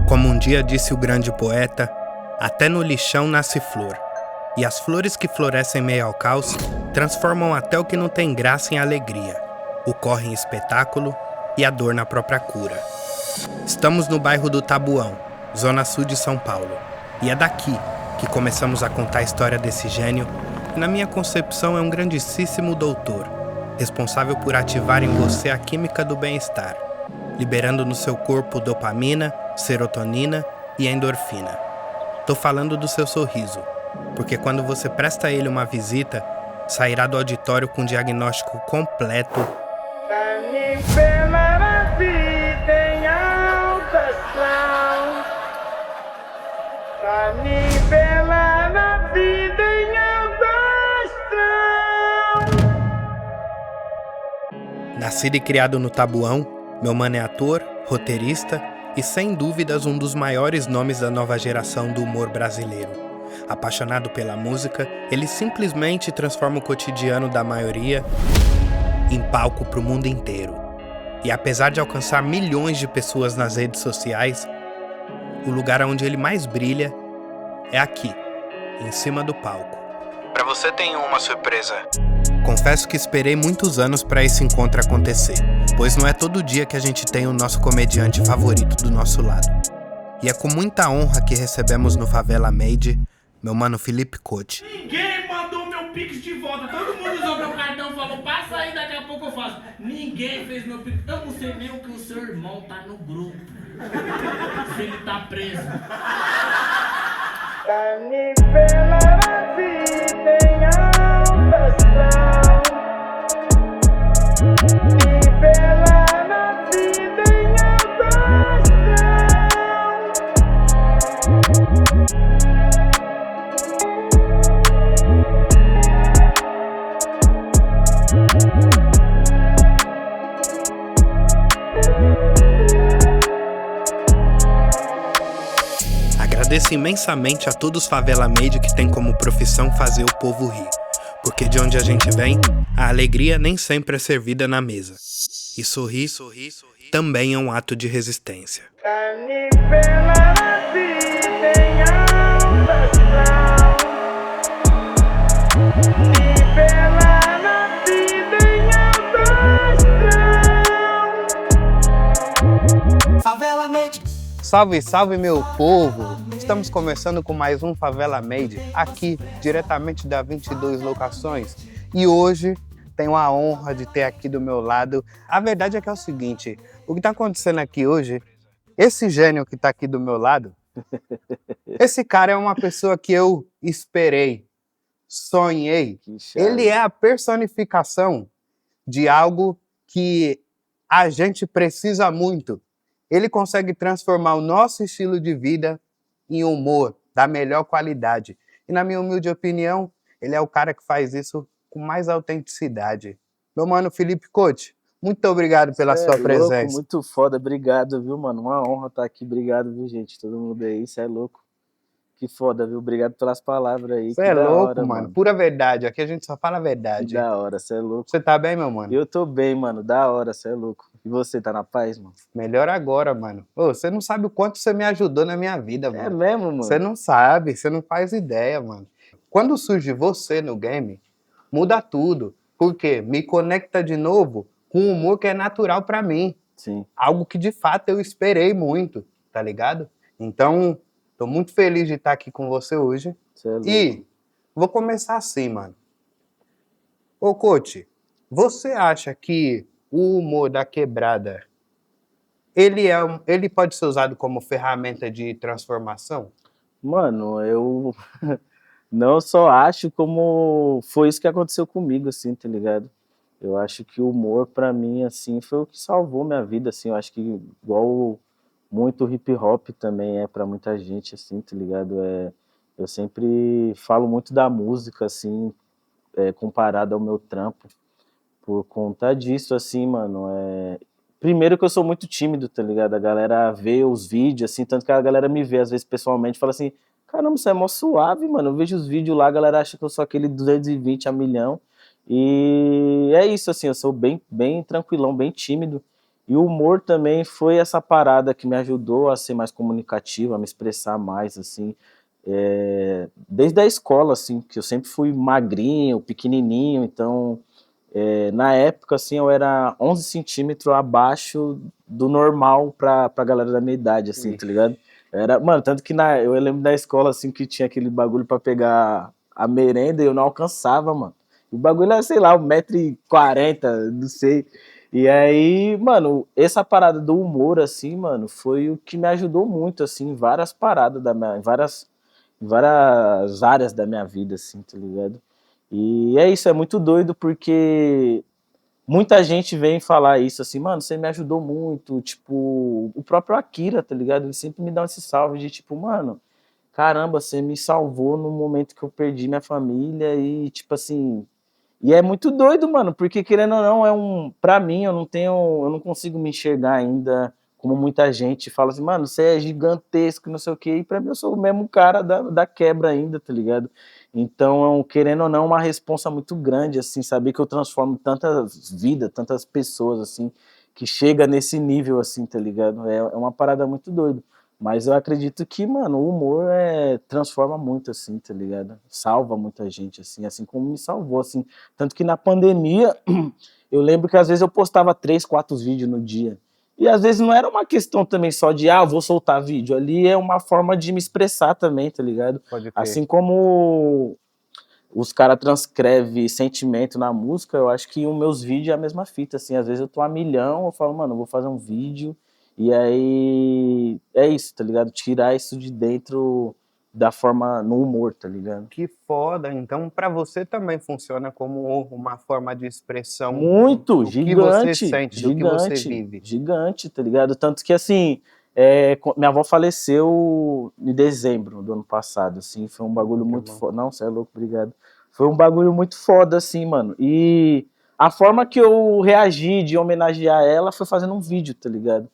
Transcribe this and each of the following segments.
Como um dia disse o grande poeta, até no lixão nasce flor, e as flores que florescem meio ao caos transformam até o que não tem graça em alegria, o corre em espetáculo e a dor na própria cura. Estamos no bairro do Tabuão, zona sul de São Paulo, e é daqui que começamos a contar a história desse gênio, que na minha concepção é um grandíssimo doutor, responsável por ativar em você a química do bem-estar, liberando no seu corpo dopamina, serotonina e endorfina. Tô falando do seu sorriso, porque quando você presta a ele uma visita, sairá do auditório com um diagnóstico completo. Nascido e criado no Tabuão, meu mano é ator, roteirista e, sem dúvidas, um dos maiores nomes da nova geração do humor brasileiro. Apaixonado pela música, ele simplesmente transforma o cotidiano da maioria em palco para o mundo inteiro. E apesar de alcançar milhões de pessoas nas redes sociais, o lugar onde ele mais brilha é aqui, em cima do palco. Para você tem uma surpresa. Confesso que esperei muitos anos para esse encontro acontecer, pois não é todo dia que a gente tem o nosso comediante favorito do nosso lado. E é com muita honra que recebemos no Favela Made meu mano Felipe Couto. Ninguém mandou meu Pix de volta, todo mundo usou meu cartão, falou, passa aí, daqui a pouco eu faço. Ninguém fez meu Pix, eu não sei nem o que o seu irmão tá no grupo, se ele tá preso. Agradeço imensamente a todos os Favela Made que tem como profissão fazer o povo rir, porque de onde a gente vem, a alegria nem sempre é servida na mesa. E sorrir também é um ato de resistência. Favela Made. Salve, salve meu povo! Estamos começando com mais um Favela Made, aqui, diretamente da 22 Locações. E hoje tenho a honra de ter aqui do meu lado. A verdade é que é o seguinte, o que está acontecendo aqui hoje, esse gênio que está aqui do meu lado, esse cara é uma pessoa que eu esperei, sonhei. Ele é a personificação de algo que a gente precisa muito. Ele consegue transformar o nosso estilo de vida em humor da melhor qualidade. E na minha humilde opinião, ele é o cara que faz isso com mais autenticidade. Meu mano Felipe Couto, muito obrigado pela sua presença. Louco, muito foda, obrigado, viu, mano? Uma honra estar aqui, obrigado, viu, gente? Todo mundo aí, você é louco. Que foda, viu? Obrigado pelas palavras aí. Você é louco, mano. Pura verdade. Aqui a gente só fala a verdade. Que da hora, você é louco. Você tá bem, meu mano? Eu tô bem, mano. Da hora, você é louco. E você, tá na paz, mano? Melhor agora, mano. Ô, você não sabe o quanto você me ajudou na minha vida, mano. É mesmo, mano? Você não sabe, você não faz ideia, mano. Quando surge você no game, muda tudo. Porque me conecta de novo com um humor que é natural pra mim. Sim. Algo que de fato eu esperei muito, tá ligado? Então, tô muito feliz de estar aqui com você hoje. Você é louco. E vou começar assim, mano. Ô, Couto, você acha que o humor da quebrada, ele pode ser usado como ferramenta de transformação? Mano, eu não só acho como foi isso que aconteceu comigo, assim, tá ligado? Eu acho que o humor, pra mim, assim, foi o que salvou minha vida, assim. Eu acho que igual muito hip hop também é pra muita gente, assim, tá ligado? Eu sempre falo muito da música, assim, comparado ao meu trampo, por conta disso, assim, mano. Primeiro que eu sou muito tímido, tá ligado? A galera vê os vídeos, assim, tanto que a galera me vê, às vezes, pessoalmente, e fala assim, caramba, você é mó suave, mano. Eu vejo os vídeos lá, a galera acha que eu sou aquele 220 a milhão. E é isso, assim, eu sou bem tranquilão, bem tímido. E o humor também foi essa parada que me ajudou a ser mais comunicativo, a me expressar mais, assim, desde a escola, assim, que eu sempre fui magrinho, pequenininho, então, na época, assim, eu era 11 centímetros abaixo do normal pra galera da minha idade, assim, tá ligado? Era, mano, tanto que eu lembro da escola, assim, que tinha aquele bagulho pra pegar a merenda e eu não alcançava, mano. O bagulho era, sei lá, 1,40 m, não sei. E aí, mano, essa parada do humor, assim, mano, foi o que me ajudou muito, assim, em várias paradas em várias áreas da minha vida, assim, tá ligado? E é isso, é muito doido porque muita gente vem falar isso, assim, mano, você me ajudou muito, tipo, o próprio Akira, tá ligado? Ele sempre me dá esse salve de, tipo, mano, caramba, você me salvou no momento que eu perdi minha família e, tipo assim, e é muito doido, mano, porque querendo ou não, pra mim, eu não consigo me enxergar ainda como muita gente fala assim, mano, você é gigantesco, não sei o quê, e pra mim eu sou o mesmo cara da quebra ainda, tá ligado? Então, querendo ou não, é uma responsa muito grande, assim, saber que eu transformo tantas vidas, tantas pessoas, assim, que chega nesse nível, assim, tá ligado? É uma parada muito doida. Mas eu acredito que, mano, o humor transforma muito, assim, tá ligado? Salva muita gente, assim como me salvou, assim. Tanto que na pandemia, eu lembro que às vezes eu postava 3, 4 vídeos no dia. E às vezes não era uma questão também só de, vou soltar vídeo. Ali é uma forma de me expressar também, tá ligado? Pode crer. Assim como os caras transcrevem sentimento na música, eu acho que os meus vídeos é a mesma fita, assim. Às vezes eu tô a milhão, eu falo, mano, eu vou fazer um vídeo. E aí é isso, tá ligado? Tirar isso de dentro da forma, no humor, tá ligado? Que foda. Então, para você também funciona como uma forma de expressão Muito, do que você gigante, sente, do que você gigante, vive. gigante, tá ligado? Tanto que, assim, minha avó faleceu em dezembro do ano passado, assim, foi um bagulho Que muito bom. foda. Não, você é louco, obrigado. Foi um bagulho muito foda, assim, mano. E a forma que eu reagi de homenagear ela foi fazendo um vídeo, tá ligado?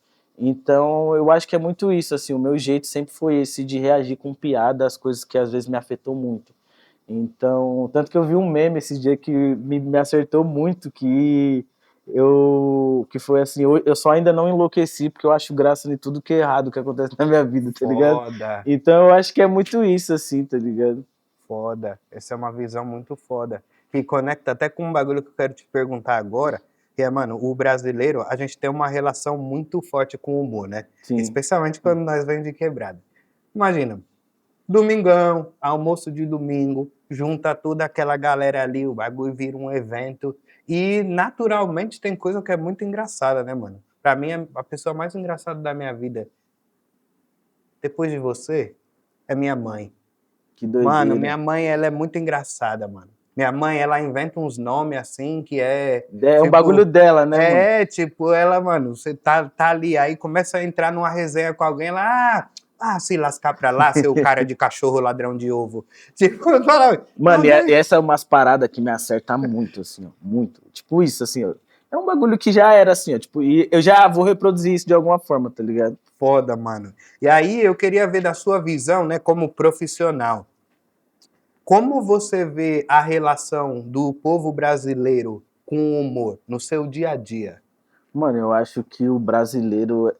Então, eu acho que é muito isso, assim, o meu jeito sempre foi esse de reagir com piada às coisas que às vezes me afetou muito. Então, tanto que eu vi um meme esses dias que me acertou muito, que foi assim, eu só ainda não enlouqueci, porque eu acho graça em tudo que é errado que acontece na minha vida, tá ligado? Foda, Então eu acho que é muito isso, assim, tá ligado? foda. Essa é uma visão muito foda. Que conecta até com um bagulho que eu quero te perguntar agora, que é, mano, o brasileiro, a gente tem uma relação muito forte com o humor, né? Sim. Especialmente quando nós vem de quebrada. Imagina, domingão, almoço de domingo, junta toda aquela galera ali, o bagulho vira um evento. E naturalmente tem coisa que é muito engraçada, né, mano? Pra mim, a pessoa mais engraçada da minha vida, depois de você, é minha mãe. Que Mano, doideira. minha mãe, ela é muito engraçada, mano. Minha mãe, ela inventa uns nomes assim que É um bagulho tipo, dela, né, mano? tipo, ela, mano, você tá ali, aí começa a entrar numa resenha com alguém lá, se lascar pra lá, seu cara de cachorro ladrão de ovo. Tipo, fala, Mano, não, e não, essa é umas paradas que me acerta muito, assim, ó. Muito. Tipo isso, assim, ó. É um bagulho que já era assim, ó. Tipo, e eu já vou reproduzir isso de alguma forma, tá ligado? foda, mano. E aí eu queria ver da sua visão, né, como profissional. Como você vê a relação do povo brasileiro com o humor no seu dia a dia? Mano, eu acho que o brasileiro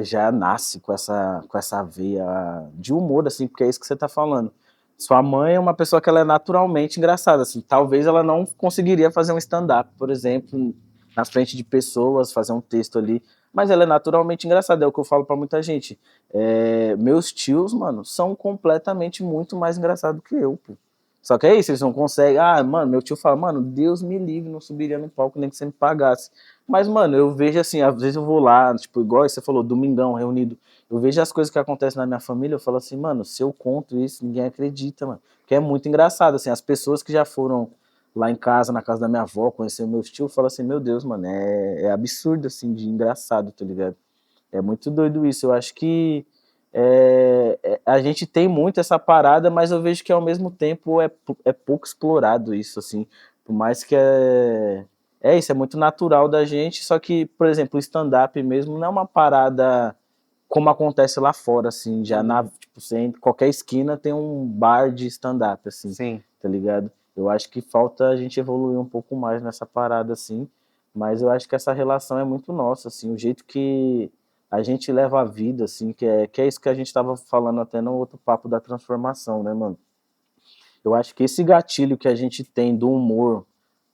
já nasce com essa veia de humor, assim, porque é isso que você tá falando. Sua mãe é uma pessoa que ela é naturalmente engraçada, assim. Talvez ela não conseguiria fazer um stand-up, por exemplo, na frente de pessoas, fazer um texto ali, mas ela é naturalmente engraçada, é o que eu falo pra muita gente. Meus tios, mano, são completamente muito mais engraçados que eu, pô. Só que é isso, eles não conseguem. Mano, meu tio fala, mano, Deus me livre, não subiria no palco nem que você me pagasse. Mas, mano, eu vejo assim, às vezes eu vou lá, tipo, igual você falou, domingão, reunido, eu vejo as coisas que acontecem na minha família, eu falo assim, mano, se eu conto isso, ninguém acredita, mano. Porque é muito engraçado, assim, as pessoas que já foram lá em casa, na casa da minha avó, conhecer meus tios, falam assim, meu Deus, mano, é absurdo, assim, de engraçado, tá ligado? É muito doido isso. Eu acho que a gente tem muito essa parada, mas eu vejo que ao mesmo tempo é pouco explorado isso, assim. Por mais que é isso, é muito natural da gente, só que, por exemplo, o stand-up mesmo não é uma parada como acontece lá fora, assim, já tipo, em qualquer esquina tem um bar de stand-up, assim, Sim. tá ligado? Eu acho que falta a gente evoluir um pouco mais nessa parada, assim, Mas eu acho que essa relação é muito nossa, assim, o jeito que a gente leva a vida, assim, que é isso que a gente estava falando até no outro papo da transformação, né, mano? Eu acho que esse gatilho que a gente tem do humor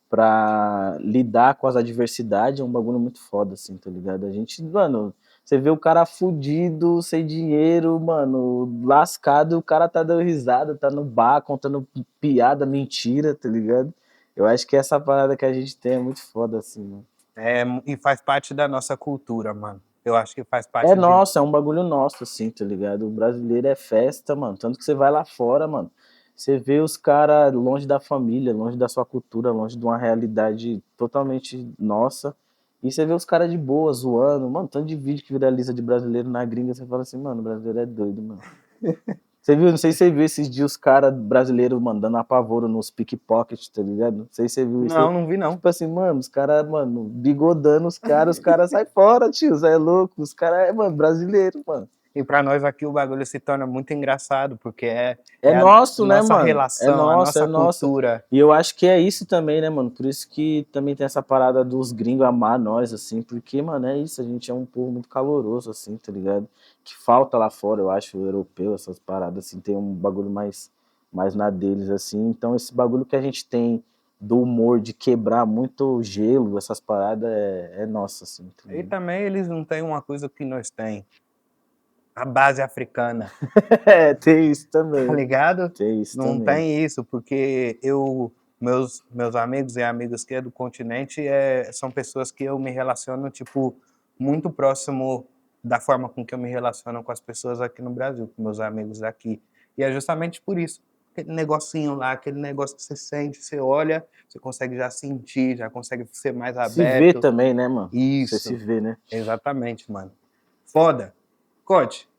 pra lidar com as adversidades é um bagulho muito foda, assim, tá ligado? A gente, mano, você vê o cara fudido, sem dinheiro, mano, lascado, o cara tá dando risada, tá no bar, contando piada, mentira, tá ligado? Eu acho que essa parada que a gente tem é muito foda, assim, mano. E faz parte da nossa cultura, mano. Eu acho que faz É parte de. nosso, é um bagulho nosso, assim, tá ligado? O brasileiro é festa, mano. Tanto que você vai lá fora, mano. Você vê os caras longe da família, longe da sua cultura, longe de uma realidade totalmente nossa. E você vê os caras de boa, zoando. Mano, tanto de vídeo que viraliza de brasileiro na gringa, você fala assim, mano, o brasileiro é doido, mano. Você viu, não sei se você viu esses dias os caras brasileiros mandando apavoro nos pickpocket, tá ligado? Não sei se você viu isso. Não, não vi não. Tipo assim, mano, os caras, mano, bigodando os caras saem fora, tio, você é louco. Os caras é, mano, brasileiro, mano. E pra nós aqui o bagulho se torna muito engraçado, porque É é a nosso, né, nossa mano? É relação, a nosso, é nossa nosso. cultura. E eu acho que é isso também, né, mano? Por isso que também tem essa parada dos gringos amar nós, assim, porque, mano, é isso, a gente é um povo muito caloroso, assim, tá ligado? Que falta lá fora, eu acho, o europeu, essas paradas, assim, tem um bagulho mais na deles, assim. Então, esse bagulho que a gente tem do humor, de quebrar muito gelo, essas paradas, é nossa, assim. Tá E ligado? também eles não têm uma coisa que nós tem, a base africana, É, tem isso tá também. ligado? Tem isso Não também. tem isso, porque meus amigos e amigas que é do continente são pessoas que eu me relaciono, tipo, muito próximo da forma com que eu me relaciono com as pessoas aqui no Brasil, com meus amigos aqui. E é justamente por isso. Aquele negocinho lá, aquele negócio que você sente, você olha, você consegue já sentir, já consegue ser mais Se vê aberto. também, né, mano? Você se Isso, vê, né? exatamente, mano. Foda. Cote.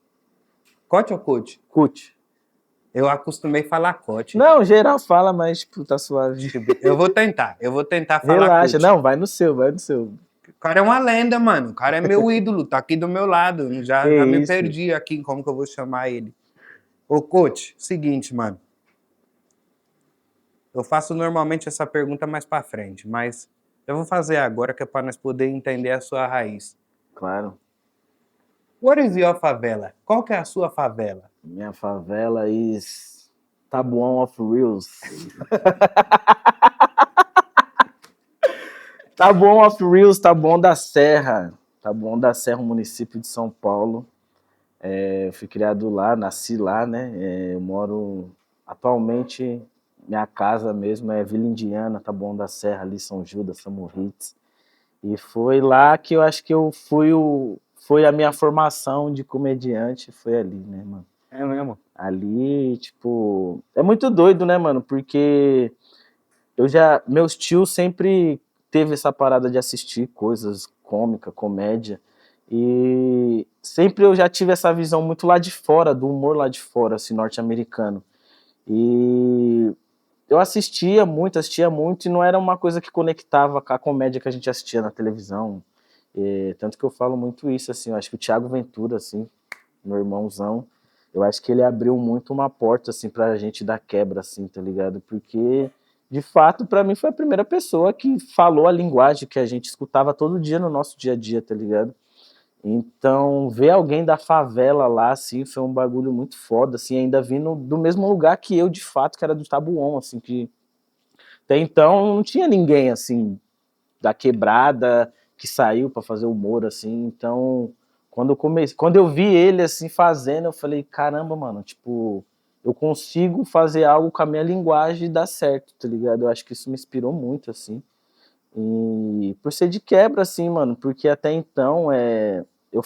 Cote ou coach? Curte. Eu acostumei falar cote. Não, geral fala, mas, tipo, tá suave. Tipo, eu vou tentar falar Relaxa. coach. Não, vai no seu, vai no seu. O cara é uma lenda, mano. O cara é meu ídolo, tá aqui do meu lado. Que Já me isso? perdi aqui em como que eu vou chamar ele. Ô, coach, seguinte, mano. Eu faço normalmente essa pergunta mais pra frente, mas eu vou fazer agora que é pra nós poder entender a sua raiz. Claro. What is your favela? Qual que é a sua favela? Minha favela is Tabuão of Reels. Tabuão of Reels, Tabuão da Serra. Tabuão da Serra, um município de São Paulo. Eu fui criado lá, nasci lá, né? Eu moro atualmente, minha casa mesmo é Vila Indiana, Taboão da Serra, ali São Judas, São Moritz. E foi lá que eu acho que foi a minha formação de comediante, foi ali, né, mano? É mesmo? Ali, tipo, é muito doido, né, mano? Porque meus tios sempre teve essa parada de assistir coisas cômica, comédia, e sempre eu já tive essa visão muito lá de fora, do humor lá de fora, assim, norte-americano. E eu assistia muito, e não era uma coisa que conectava com a comédia que a gente assistia na televisão. Tanto que eu falo muito isso, assim, eu acho que o Thiago Ventura, assim, meu irmãozão, eu acho que ele abriu muito uma porta, assim, pra gente dar quebra, assim, tá ligado? Porque, de fato, pra mim foi a primeira pessoa que falou a linguagem que a gente escutava todo dia no nosso dia a dia, tá ligado? Então, ver alguém da favela lá, assim, foi um bagulho muito foda, assim, ainda vindo do mesmo lugar que eu, de fato, que era do Tabuão, assim, que até então não tinha ninguém, assim, da quebrada que saiu pra fazer humor, assim, então, quando eu vi ele, assim, fazendo, eu falei, caramba, mano, tipo, eu consigo fazer algo com a minha linguagem e dar certo, tá ligado? Eu acho que isso me inspirou muito, assim, e por ser de quebra, assim, mano, porque até então, eu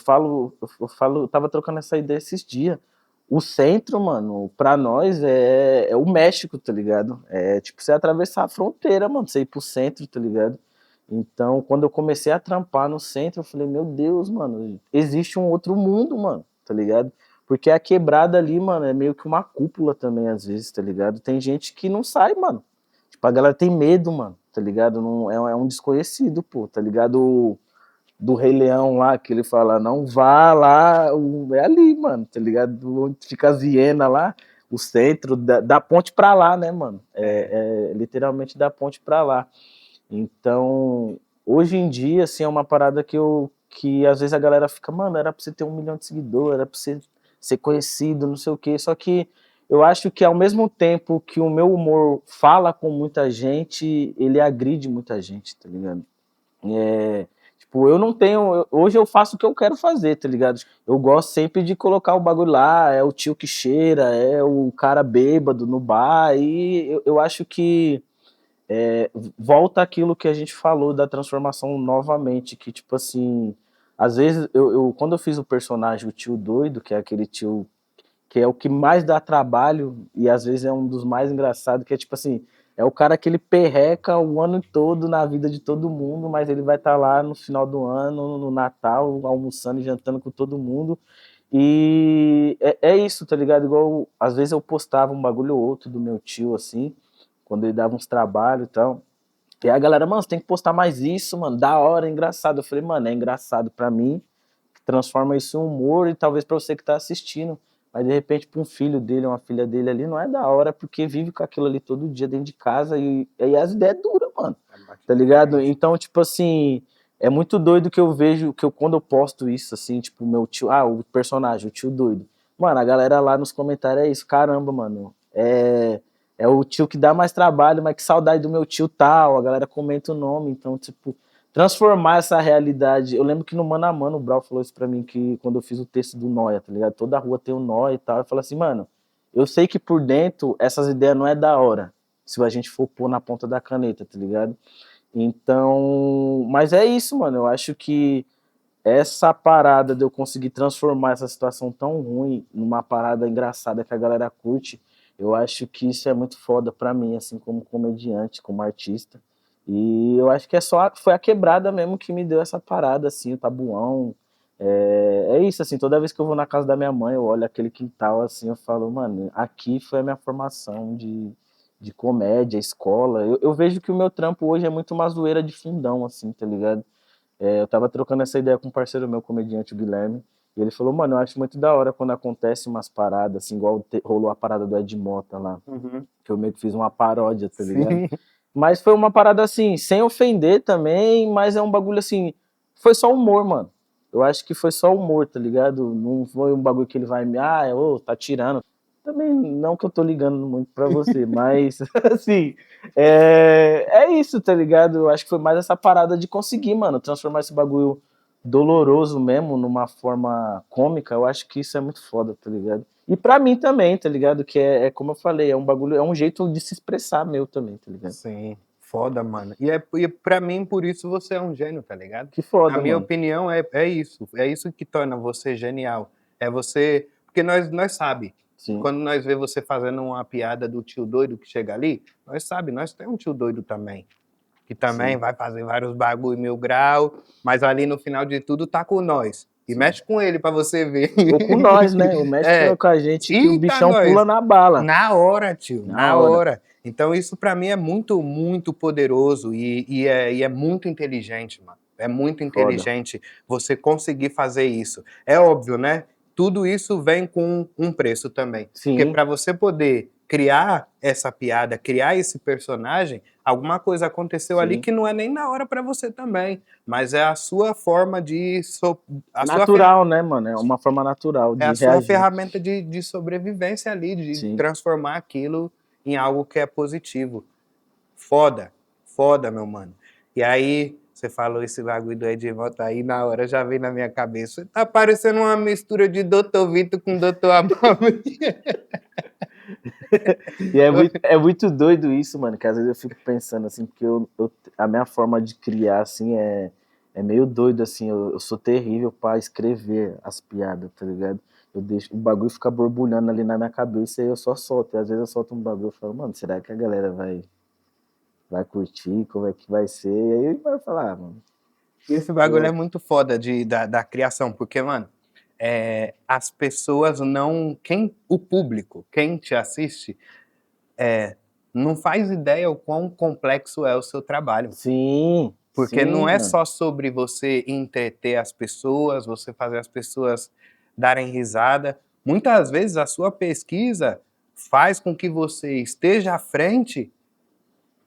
tava trocando essa ideia esses dias. O centro, mano, pra nós é o México, tá ligado? É tipo você atravessar a fronteira, mano, você ir pro centro, tá ligado? Então, quando eu comecei a trampar no centro, eu falei, meu Deus, mano, existe um outro mundo, mano, tá ligado? Porque a quebrada ali, mano, é meio que uma cúpula também, às vezes, tá ligado? Tem gente que não sai, mano. Tipo, a galera tem medo, mano, tá ligado? Não, é um desconhecido, pô, tá ligado? Do Rei Leão lá, que ele fala, não vá lá, é ali, mano, tá ligado? Onde fica as hienas lá, o centro, da ponte pra lá, né, mano? É literalmente da ponte pra lá. Então, hoje em dia, assim, é uma parada que às vezes a galera fica, mano, era pra você ter 1 milhão de seguidores, era pra você ser conhecido, não sei o quê. Só que eu acho que ao mesmo tempo que o meu humor fala com muita gente, ele agride muita gente, tá ligado? Tipo, eu não tenho. Hoje eu faço o que eu quero fazer, tá ligado? Eu gosto sempre de colocar o bagulho lá, é o tio que cheira, é o cara bêbado no bar, e eu acho que volta aquilo que a gente falou da transformação novamente, que tipo assim, às vezes quando eu fiz o personagem, o tio doido, que é aquele tio que é o que mais dá trabalho e às vezes é um dos mais engraçados, que é tipo assim, é o cara que ele perreca o ano todo na vida de todo mundo, mas ele vai estar lá no final do ano, no Natal, almoçando e jantando com todo mundo. E é isso, tá ligado? Igual, às vezes eu postava um bagulho ou outro do meu tio, assim, quando ele dava uns trabalhos e tal. E aí a galera, mano, você tem que postar mais isso, mano, da hora, é engraçado. Eu falei, mano, é engraçado pra mim, que transforma isso em humor e talvez pra você que tá assistindo. Mas de repente pra um filho dele, uma filha dele ali, não é da hora, porque vive com aquilo ali todo dia dentro de casa e as ideias duras, mano. Tá ligado? Então, tipo assim, é muito doido que eu vejo, quando eu posto isso, assim, tipo, meu tio, o personagem, o tio doido. Mano, a galera lá nos comentários é isso, caramba, mano. É o tio que dá mais trabalho, mas que saudade do meu tio tal, a galera comenta o nome, então, tipo, transformar essa realidade. Eu lembro que no Mano a Mano o Brau falou isso pra mim, que quando eu fiz o texto do Noia, tá ligado? Toda rua tem um Noia e tal. Eu falei assim, mano, eu sei que por dentro essas ideias não é da hora, se a gente for pôr na ponta da caneta, tá ligado? Então, mas é isso, mano. Eu acho que essa parada de eu conseguir transformar essa situação tão ruim numa parada engraçada que a galera curte, eu acho que isso é muito foda pra mim, assim, como comediante, como artista. E eu acho que foi a quebrada mesmo que me deu essa parada, assim, o tabuão. É isso, assim, toda vez que eu vou na casa da minha mãe, eu olho aquele quintal, assim, eu falo, mano, aqui foi a minha formação de comédia, escola. Eu vejo que o meu trampo hoje é muito uma zoeira de fundão, assim, tá ligado? Eu tava trocando essa ideia com um parceiro meu, comediante, o Guilherme, e ele falou, mano, eu acho muito da hora quando acontece umas paradas, assim, igual rolou a parada do Ed Mota lá, que eu meio que fiz uma paródia, tá ligado? Sim. Mas foi uma parada, assim, sem ofender também, mas é um bagulho, assim, foi só humor, mano. Eu acho que foi só humor, tá ligado? Não foi um bagulho que ele vai me, tá tirando. Também não que eu tô ligando muito pra você, mas, assim, é isso, tá ligado? Eu acho que foi mais essa parada de conseguir, mano, transformar esse bagulho doloroso mesmo numa forma cômica. Eu acho que isso é muito foda, tá ligado? E pra mim também, tá ligado? Que como eu falei, é um bagulho, é um jeito de se expressar meu também, tá ligado? Sim, foda, mano. E pra mim, por isso você é um gênio, tá ligado? Que foda, Na minha mano. opinião, é isso que torna você genial. É você, porque nós sabe, Sim. quando nós vê você fazendo uma piada do tio doido que chega ali, nós temos um tio doido também, que também Sim. vai fazer vários bagulho 1000 graus, mas ali no final de tudo tá com nós. E Sim. mexe com ele pra você ver. Ou com nós, né? Ou mexe com a gente que o Eita, bichão nós. pula na bala. Na hora, tio, Na na hora. hora. Então isso pra mim é muito, muito poderoso e é muito inteligente, mano. É muito inteligente você conseguir fazer isso. É óbvio, né? Tudo isso vem com um preço também. Sim. Porque pra você poder criar essa piada, criar esse personagem, alguma coisa aconteceu ali Sim. que não é nem na hora pra você também, mas é a sua forma de Natural, né, mano? É uma forma natural de é a sua reagir. ferramenta de sobrevivência ali, de Sim. transformar aquilo em algo que é positivo. Foda, foda, meu mano. E aí, você falou esse bagulho do Ed Mota aí, na hora já veio na minha cabeça. Tá parecendo uma mistura de Dr. Vitor com Dr. Amaro. E é muito doido isso, mano, que às vezes eu fico pensando assim, porque a minha forma de criar, assim, é meio doido, assim, eu sou terrível pra escrever as piadas, tá ligado? Eu deixo, o bagulho fica borbulhando ali na minha cabeça e eu só solto. E às vezes eu solto um bagulho e falo, mano, será que a galera vai curtir? Como é que vai ser? E aí vai falar, mano. Esse bagulho é muito foda da criação, porque, mano, as pessoas não. O público, quem te assiste, não faz ideia o quão complexo é o seu trabalho. Sim. Porque sim, não é mano. só sobre você entreter as pessoas, você fazer as pessoas darem risada. Muitas vezes a sua pesquisa faz com que você esteja à frente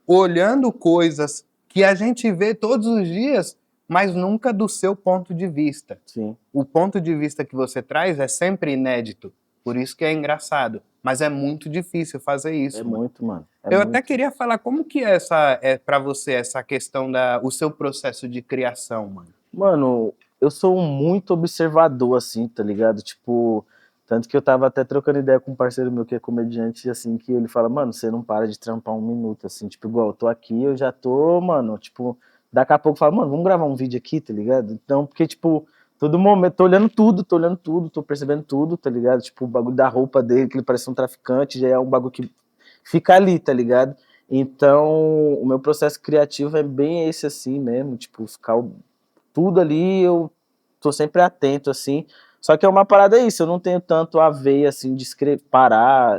olhando coisas que a gente vê todos os dias, mas nunca do seu ponto de vista. Sim. O ponto de vista que você traz é sempre inédito, por isso que é engraçado, mas é muito difícil fazer isso, É mano. muito, mano. Eu até queria falar como que é para você essa questão o seu processo de criação, mano. Mano, eu sou muito observador, assim, tá ligado? Tipo, tanto que eu tava até trocando ideia com um parceiro meu que é comediante, assim, que ele fala, mano, você não para de trampar um minuto, assim, tipo, igual, eu tô aqui, eu já tô, mano, tipo, daqui a pouco eu falo, mano, vamos gravar um vídeo aqui, tá ligado? Então, porque, tipo, todo momento, tô olhando tudo, tô percebendo tudo, tá ligado? Tipo, o bagulho da roupa dele, que ele parece um traficante, já é um bagulho que fica ali, tá ligado? Então, o meu processo criativo é bem esse, assim, mesmo, tipo, ficar tudo ali eu tô sempre atento, assim. Só que é uma parada isso, eu não tenho tanto a veia, assim, de escrever, parar,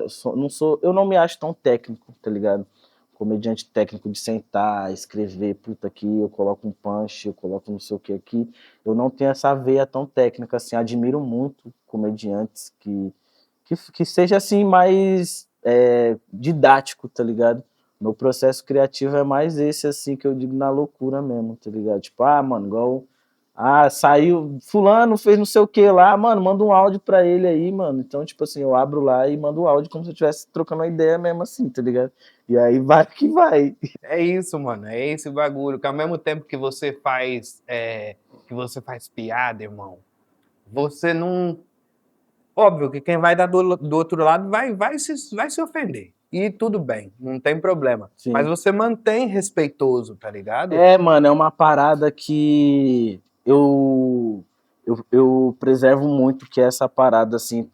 eu não me acho tão técnico, tá ligado? Comediante técnico de sentar, escrever, puta aqui, eu coloco um punch, eu coloco não sei o que aqui. Eu não tenho essa veia tão técnica, assim, admiro muito comediantes que seja, assim, mais didático, tá ligado? Meu processo criativo é mais esse, assim, que eu digo na loucura mesmo, tá ligado? Tipo, mano, igual. Saiu. Fulano fez não sei o que lá, mano, manda um áudio pra ele aí, mano. Então, tipo assim, eu abro lá e mando o áudio como se eu estivesse trocando uma ideia mesmo, assim, tá ligado? E aí vai que vai. É isso, mano, é esse bagulho, que ao mesmo tempo que você faz piada, irmão, você não... Óbvio que quem vai dar do outro lado vai se ofender. E tudo bem, não tem problema. Sim. Mas você mantém respeitoso, tá ligado? Mano, é uma parada que eu preservo muito, que é essa parada, assim,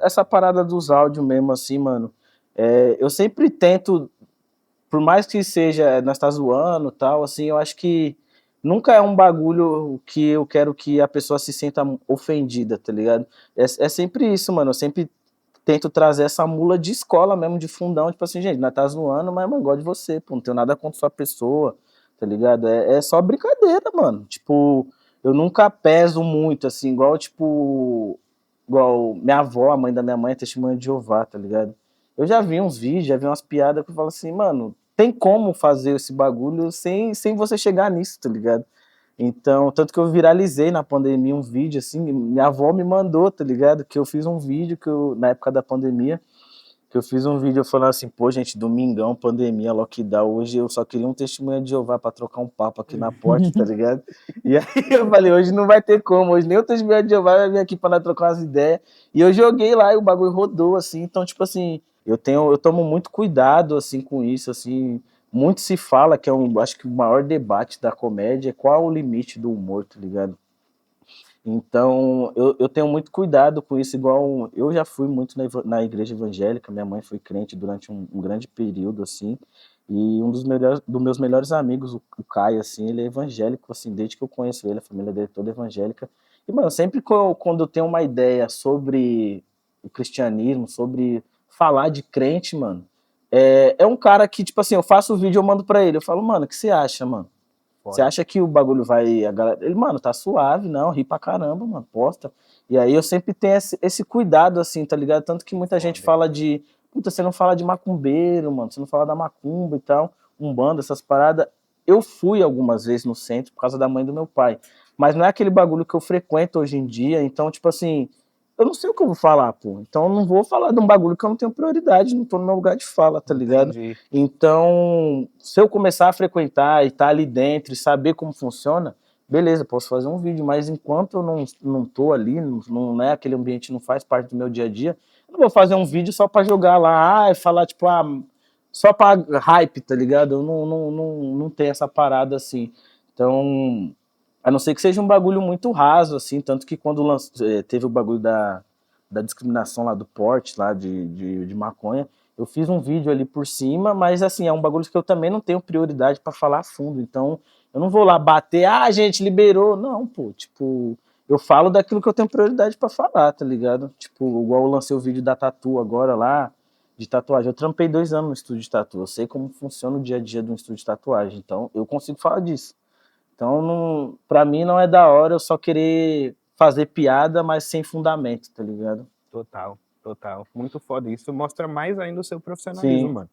essa parada dos áudios mesmo, assim, mano. Eu sempre tento, por mais que seja, nós tá zoando e tal, assim, eu acho que nunca é um bagulho que eu quero que a pessoa se sinta ofendida, tá ligado? É sempre isso, mano, eu sempre tento trazer essa mula de escola mesmo, de fundão, tipo assim, gente, nós tá zoando, mas eu gosto de você, pô, não tenho nada contra sua pessoa, tá ligado? É só brincadeira, mano, tipo, eu nunca peso muito, assim, igual minha avó, a mãe da minha mãe é testemunha de Jeová, tá ligado? Eu já vi uns vídeos, já vi umas piadas que eu falo assim, mano, tem como fazer esse bagulho sem você chegar nisso, tá ligado? Então, tanto que eu viralizei na pandemia um vídeo, assim, minha avó me mandou, tá ligado? Que eu fiz um vídeo na época da pandemia, que eu fiz um vídeo falando assim, pô, gente, domingão, pandemia, lockdown, hoje eu só queria um testemunho de Jeová pra trocar um papo aqui na porta, tá ligado? E aí eu falei, hoje não vai ter como, hoje nem o testemunho de Jeová vai vir aqui pra nós trocar umas ideias. E eu joguei lá e o bagulho rodou, assim, então, tipo assim, eu tomo muito cuidado, assim, com isso, assim, muito se fala que acho que o maior debate da comédia é qual o limite do humor, tá ligado? Então, eu tenho muito cuidado com isso, igual eu já fui muito na igreja evangélica, minha mãe foi crente durante um grande período, assim, e um dos meus melhores amigos, o Caio, assim, ele é evangélico, assim, desde que eu conheço ele, a família dele é toda evangélica, e, mano, sempre quando eu tenho uma ideia sobre o cristianismo, sobre falar de crente, mano, é um cara que, tipo assim, eu faço o vídeo, eu mando pra ele, eu falo, mano, o que você acha, mano? Você acha que o bagulho vai... Ele, mano, tá suave, não, ri pra caramba, mano, posta. E aí eu sempre tenho esse cuidado, assim, tá ligado? Tanto que muita gente fala de... Puta, você não fala de macumbeiro, mano, você não fala da macumba e tal, umbanda, essas paradas. Eu fui algumas vezes no centro por causa da mãe do meu pai. Mas não é aquele bagulho que eu frequento hoje em dia, então, tipo assim... Eu não sei o que eu vou falar, pô. Então eu não vou falar de um bagulho que eu não tenho prioridade, não tô no meu lugar de fala, tá ligado? Entendi. Então, se eu começar a frequentar e estar ali dentro e saber como funciona, beleza, posso fazer um vídeo, mas enquanto eu não tô ali, não é aquele ambiente, não faz parte do meu dia a dia, eu não vou fazer um vídeo só pra jogar lá, e falar, tipo, só pra hype, tá ligado? Eu não tenho essa parada assim. Então, a não ser que seja um bagulho muito raso, assim, tanto que quando teve o bagulho da discriminação lá do porte, lá de maconha, eu fiz um vídeo ali por cima, mas assim, é um bagulho que eu também não tenho prioridade pra falar a fundo, então eu não vou lá bater, gente, liberou, não, pô, tipo, eu falo daquilo que eu tenho prioridade pra falar, tá ligado? Tipo, igual eu lancei o vídeo da tatu agora lá, de tatuagem, eu trampei 2 anos no estúdio de tatu, eu sei como funciona o dia a dia de um estúdio de tatuagem, então eu consigo falar disso. Então, pra mim não é da hora eu só querer fazer piada, mas sem fundamento, tá ligado? Total, total. Muito foda. Isso mostra mais ainda o seu profissionalismo, Sim. mano.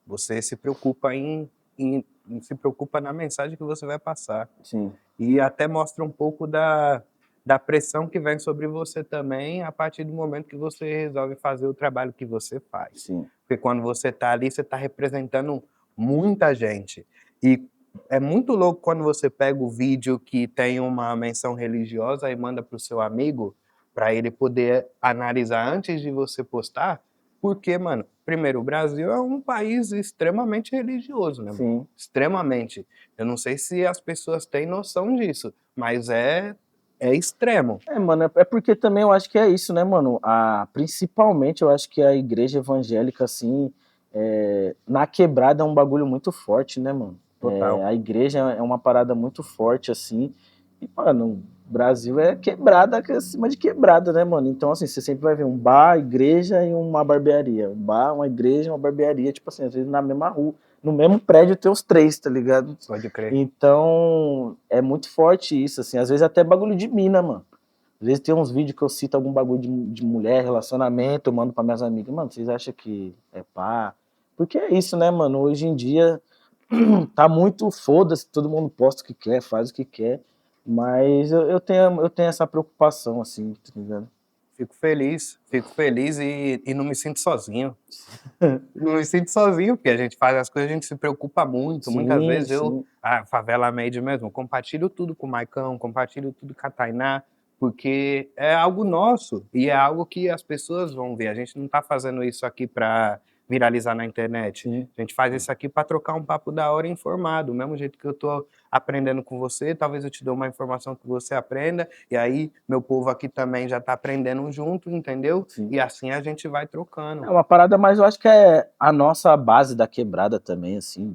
Você se preocupa em e se preocupa na mensagem que você vai passar. Sim, E até mostra um pouco da pressão que vem sobre você também a partir do momento que você resolve fazer o trabalho que você faz. sim. Porque quando você está ali, você está representando muita gente. E é muito louco quando você pega o vídeo que tem uma menção religiosa e manda para o seu amigo, para ele poder analisar antes de você postar. Porque, mano, primeiro, o Brasil é um país extremamente religioso, né, mano? Sim. Extremamente. Eu não sei se as pessoas têm noção disso, mas é extremo. Mano, é porque também eu acho que é isso, né, mano? Principalmente eu acho que a igreja evangélica, assim, na quebrada é um bagulho muito forte, né, mano? Total. A igreja é uma parada muito forte, assim, e, mano, o Brasil é quebrada acima de quebrada, né, mano? Então, assim, você sempre vai ver um bar, igreja e uma barbearia. Um bar, uma igreja e uma barbearia, tipo assim, às vezes na mesma rua, no mesmo prédio tem os três, tá ligado? Pode crer. Então, é muito forte isso, assim, às vezes até bagulho de mina, mano. Às vezes tem uns vídeos que eu cito algum bagulho de mulher, relacionamento, eu mando pra minhas amigas. Mano, vocês acham que é pá? Porque é isso, né, mano? Hoje em dia tá muito foda-se, todo mundo posta o que quer, faz o que quer. Mas eu tenho essa preocupação, assim, tá ligado? Fico feliz e não me sinto sozinho. Não me sinto sozinho, porque a gente faz as coisas, a gente se preocupa muito. Muitas Sim, vezes sim. Favela Made mesmo, compartilho tudo com o Maicão, compartilho tudo com a Tainá, porque é algo nosso e é algo que as pessoas vão ver. A gente não tá fazendo isso aqui para viralizar na internet. Sim. A gente faz isso aqui para trocar um papo da hora informado. Do mesmo jeito que eu tô aprendendo com você, talvez eu te dê uma informação que você aprenda, e aí meu povo aqui também já tá aprendendo junto, entendeu? Sim. E assim a gente vai trocando. É uma parada, mas eu acho que é a nossa base da quebrada também, assim.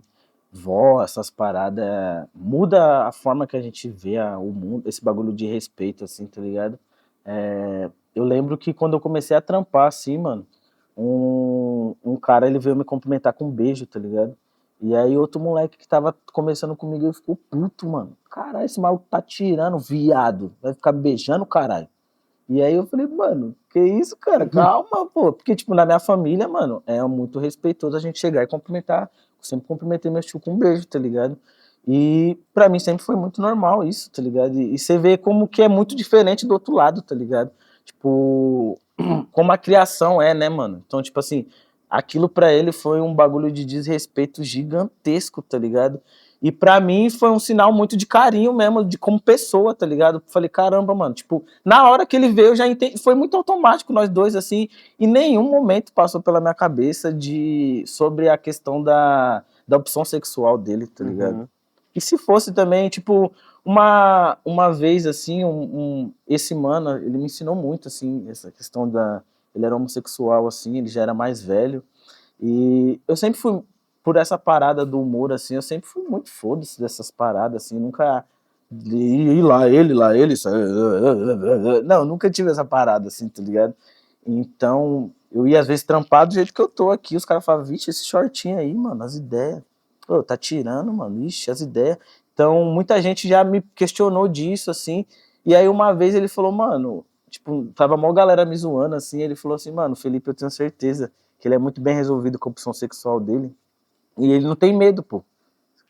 Vó, essas paradas, muda a forma que a gente vê o mundo, esse bagulho de respeito, assim, tá ligado? Eu lembro que quando eu comecei a trampar, assim, mano, um cara, ele veio me cumprimentar com um beijo, tá ligado? E aí outro moleque que tava conversando comigo, ele ficou puto, mano. Caralho, esse maluco tá tirando, viado. Vai ficar me beijando, caralho. E aí eu falei, mano, que isso, cara? Calma, pô. Porque, tipo, na minha família, mano, é muito respeitoso a gente chegar e cumprimentar. Eu sempre cumprimentei meu tio com um beijo, tá ligado? E pra mim sempre foi muito normal isso, tá ligado? E você vê como que é muito diferente do outro lado, tá ligado? Tipo, como a criação é, né, mano? Então, tipo assim, aquilo pra ele foi um bagulho de desrespeito gigantesco, tá ligado? E pra mim foi um sinal muito de carinho mesmo, de como pessoa, tá ligado? Falei, caramba, mano, tipo, na hora que ele veio, eu já entendi, foi muito automático nós dois, assim, em nenhum momento passou pela minha cabeça sobre a questão da opção sexual dele, tá ligado? Uhum. E se fosse também, tipo, uma vez, assim, esse mano, ele me ensinou muito, assim, essa questão ele era homossexual, assim, ele já era mais velho, e eu sempre fui, por essa parada do humor, assim, eu sempre fui muito foda-se dessas paradas, assim, nunca... E lá ele, não, nunca tive essa parada, assim, tá ligado? Então, eu ia às vezes trampar do jeito que eu tô aqui, os caras falavam, vixe, esse shortinho aí, mano, as ideias. Pô, tá tirando, mano, ixi, as ideias. Então, muita gente já me questionou disso, assim, e aí uma vez ele falou, mano, tipo, tava mó galera me zoando, assim, ele falou assim, mano, Felipe, eu tenho certeza que ele é muito bem resolvido com a opção sexual dele, e ele não tem medo, pô.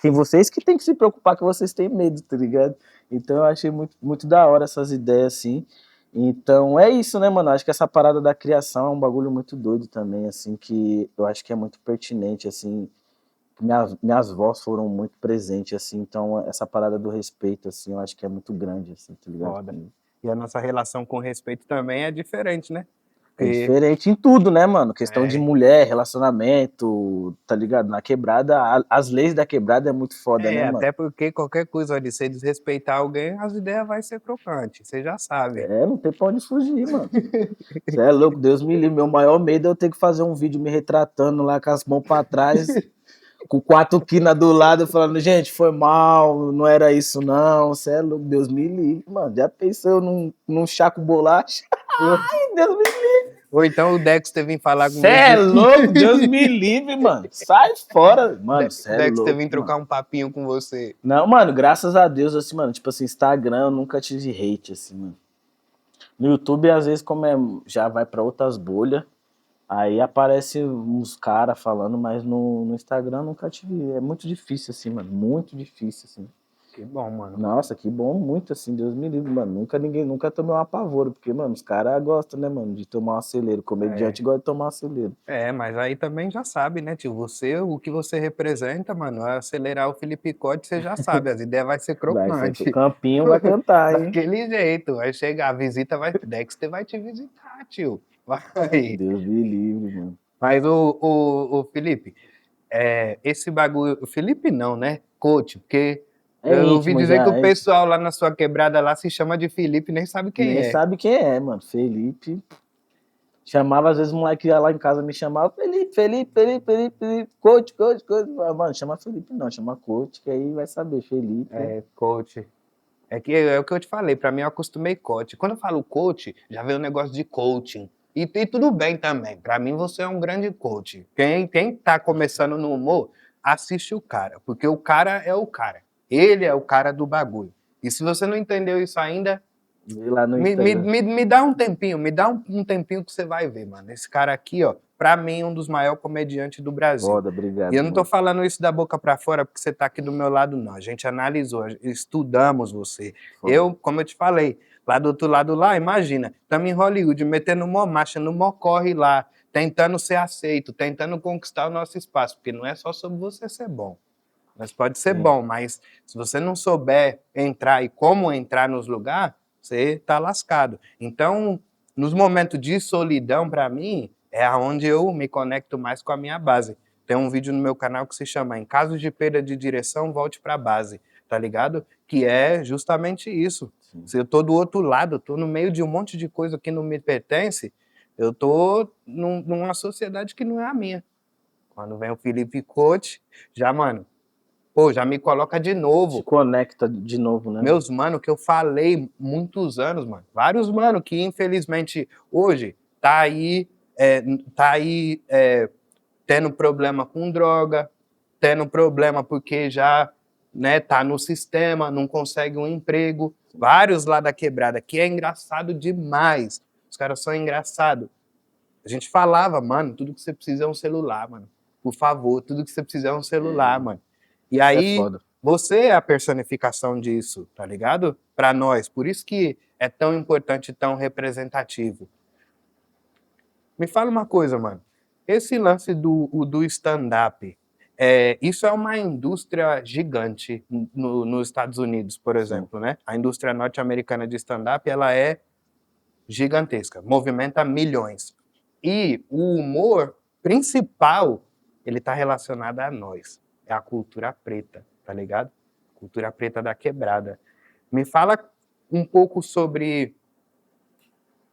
Que vocês que tem que se preocupar que vocês têm medo, tá ligado? Então eu achei muito, muito da hora essas ideias, assim. Então é isso, né, mano? Acho que essa parada da criação é um bagulho muito doido também, assim, que eu acho que é muito pertinente, assim. Minhas vós foram muito presentes, assim, então essa parada do respeito, assim, eu acho que é muito grande, assim, tá ligado? Foda. E a nossa relação com respeito também é diferente, né? É diferente em tudo, né, mano? Questão de É. mulher, relacionamento, tá ligado? Na quebrada, as leis da quebrada é muito foda, né, mano? Até porque qualquer coisa de você desrespeitar alguém, as ideias vai ser crocante, você já sabe. Não tem pra onde fugir, mano. Você é louco, Deus me livre. Meu maior medo é eu ter que fazer um vídeo me retratando lá com as mãos pra trás, com 4 quinas do lado, falando, gente, foi mal, não era isso não. Você é louco, Deus me livre, mano. Já pensou num chá com bolacha? Ai, Deus me livre. Ou então o Dexter vir falar comigo. Você é louco, Deus me livre, mano. Sai fora, mano. Você é Dexter louco, vir trocar mano. um papinho com você. Não, mano, graças a Deus, assim, mano, tipo assim, Instagram eu nunca tive hate, assim, mano. No YouTube, às vezes, como já vai pra outras bolhas, Aí aparece uns caras falando, mas no Instagram nunca tive. É muito difícil, assim, mano. Muito difícil, assim. Que bom, mano. Nossa, que bom, muito assim, Deus me livre, mano. Nunca tomei um apavoro, porque, mano, os caras gostam, né, mano, de tomar um acelero. Comediante gosta de tomar um acelero. Mas aí também já sabe, né, tio? O que você representa, mano, é acelerar o Felipe Cote, você já sabe, as ideias vai ser Vai ser, o crocante. Campinho vai cantar, hein? Daquele jeito, vai chegar, a visita vai. Dexter vai te visitar, tio. Vai. Deus me livre, mano. Mas o Felipe, esse bagulho. O Felipe não, né? Coach, porque É eu ouvi íntimo dizer que já, o pessoal lá na sua quebrada lá se chama de Felipe e nem sabe quem nem é. sabe quem é, mano. Felipe. Chamava, às vezes, o moleque ia lá em casa me chamava, Felipe, coach. Mano, chama Felipe não, chama coach, que aí vai saber, Felipe. Coach. É o que eu te falei, pra mim eu acostumei coach. Quando eu falo coach, já vem o negócio de coaching. E tudo bem também. Pra mim você é um grande coach. Quem tá começando no humor, assiste o cara, porque o cara é o cara. Ele é o cara do bagulho. E se você não entendeu isso ainda, Vê lá no me Instagram. dá um tempinho, me dá um tempinho que você vai ver, mano. Esse cara aqui, ó, pra mim, um dos maiores comediantes do Brasil. Foda, obrigado. E eu não tô mano. falando isso da boca pra fora porque você tá aqui do meu lado, não. A gente analisou, estudamos você. Foda. Eu, como eu te falei, lá do outro lado lá, imagina, estamos em Hollywood, metendo mó marcha, no mó corre lá, tentando ser aceito, tentando conquistar o nosso espaço, porque não é só sobre você ser bom. Mas pode ser Sim. bom, mas se você não souber entrar e como entrar nos lugares, você tá lascado. Então, nos momentos de solidão, para mim, é aonde eu me conecto mais com a minha base. Tem um vídeo no meu canal que se chama Em Caso de Perda de Direção, Volte para a Base, tá ligado? Que é justamente isso. Sim. Se eu tô do outro lado, tô no meio de um monte de coisa que não me pertence, eu tô numa sociedade que não é a minha. Quando vem o Felipe Coach, já, mano, pô, já me coloca de novo. Se conecta de novo, né? Meus mano, que eu falei muitos anos, mano. Vários mano que, infelizmente, hoje tá aí tendo problema com droga, tendo problema porque já, né, tá no sistema, não consegue um emprego. Vários lá da quebrada, que é engraçado demais. Os caras são engraçados. A gente falava, mano, tudo que você precisa é um celular, mano. Por favor, tudo que você precisa é um celular, mano. E Isso é aí, foda. você é a personificação disso, tá ligado? Pra nós. Por isso que é tão importante e tão representativo. Me fala uma coisa, mano. Esse lance do stand-up, isso é uma indústria gigante nos Estados Unidos, por exemplo, né? A indústria norte-americana de stand-up, ela é gigantesca, movimenta milhões. E o humor principal, ele tá relacionado a nós. É a cultura preta, tá ligado? Cultura preta da quebrada. Me fala um pouco sobre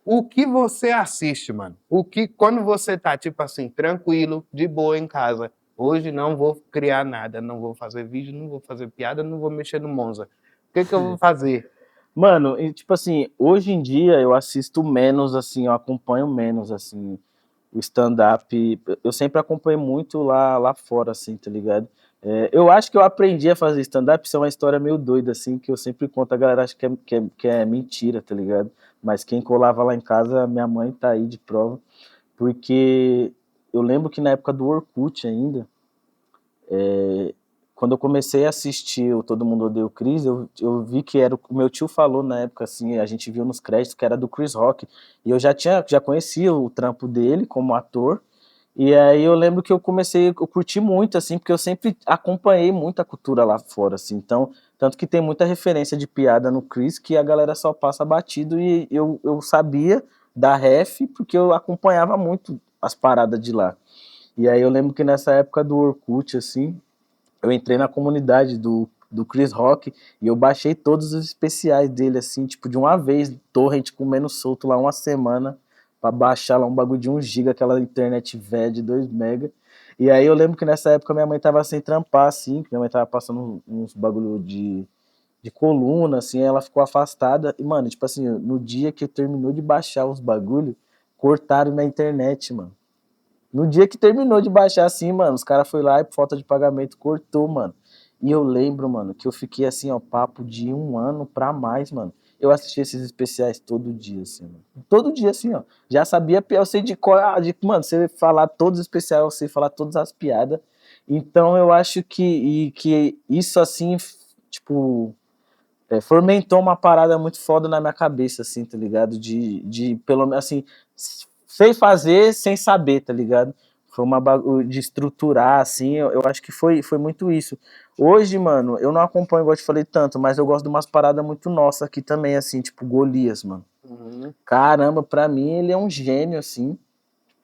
o que você assiste, mano. Quando você tá, tipo assim, tranquilo, de boa em casa. Hoje não vou criar nada, não vou fazer vídeo, não vou fazer piada, não vou mexer no Monza. O que eu vou fazer? Mano, e tipo assim, hoje em dia eu assisto menos, assim, eu acompanho menos, assim, o stand-up. Eu sempre acompanhei muito lá fora, assim, tá ligado? Eu acho que eu aprendi a fazer stand-up, isso é uma história meio doida, assim, que eu sempre conto, a galera acha que é mentira, tá ligado? Mas quem colava lá em casa, minha mãe tá aí de prova, porque eu lembro que na época do Orkut ainda, quando eu comecei a assistir o Todo Mundo Odeia o Chris, eu vi que era o meu tio falou na época, assim, a gente viu nos créditos que era do Chris Rock, e eu já conhecia o trampo dele como ator, e aí eu lembro que eu curti muito, assim, porque eu sempre acompanhei muita cultura lá fora, assim, então, tanto que tem muita referência de piada no Chris que a galera só passa batido, e eu sabia da ref porque eu acompanhava muito as paradas de lá. E aí eu lembro que nessa época do Orkut, assim, eu entrei na comunidade do Chris Rock e eu baixei todos os especiais dele, assim, tipo, de uma vez, torrent comendo solto lá uma semana, pra baixar lá um bagulho de 1 GB, aquela internet velha de 2 mega. E aí eu lembro que nessa época minha mãe tava sem trampar, assim, que minha mãe tava passando uns bagulho de coluna, assim, ela ficou afastada. E, mano, tipo assim, no dia que terminou de baixar os bagulho, cortaram na internet, mano. No dia que terminou de baixar, assim, mano, os caras foram lá e por falta de pagamento cortou, mano. E eu lembro, mano, que eu fiquei assim, ó, papo de 1 ano pra mais, mano. eu assistia esses especiais todo dia, assim, mano. Todo dia, assim, ó. Já sabia, eu sei de qual, mano, você falar todos os especiais, eu sei falar todas as piadas. Então eu acho que isso, assim, tipo, fomentou uma parada muito foda na minha cabeça, assim, tá ligado? De pelo menos, assim, sem fazer, sem saber, tá ligado? Foi uma de estruturar, assim, eu acho que foi muito isso. Hoje, mano, eu não acompanho, igual eu te falei tanto, mas eu gosto de umas paradas muito nossas aqui também, assim, tipo Golias, mano. Caramba, pra mim ele é um gênio, assim.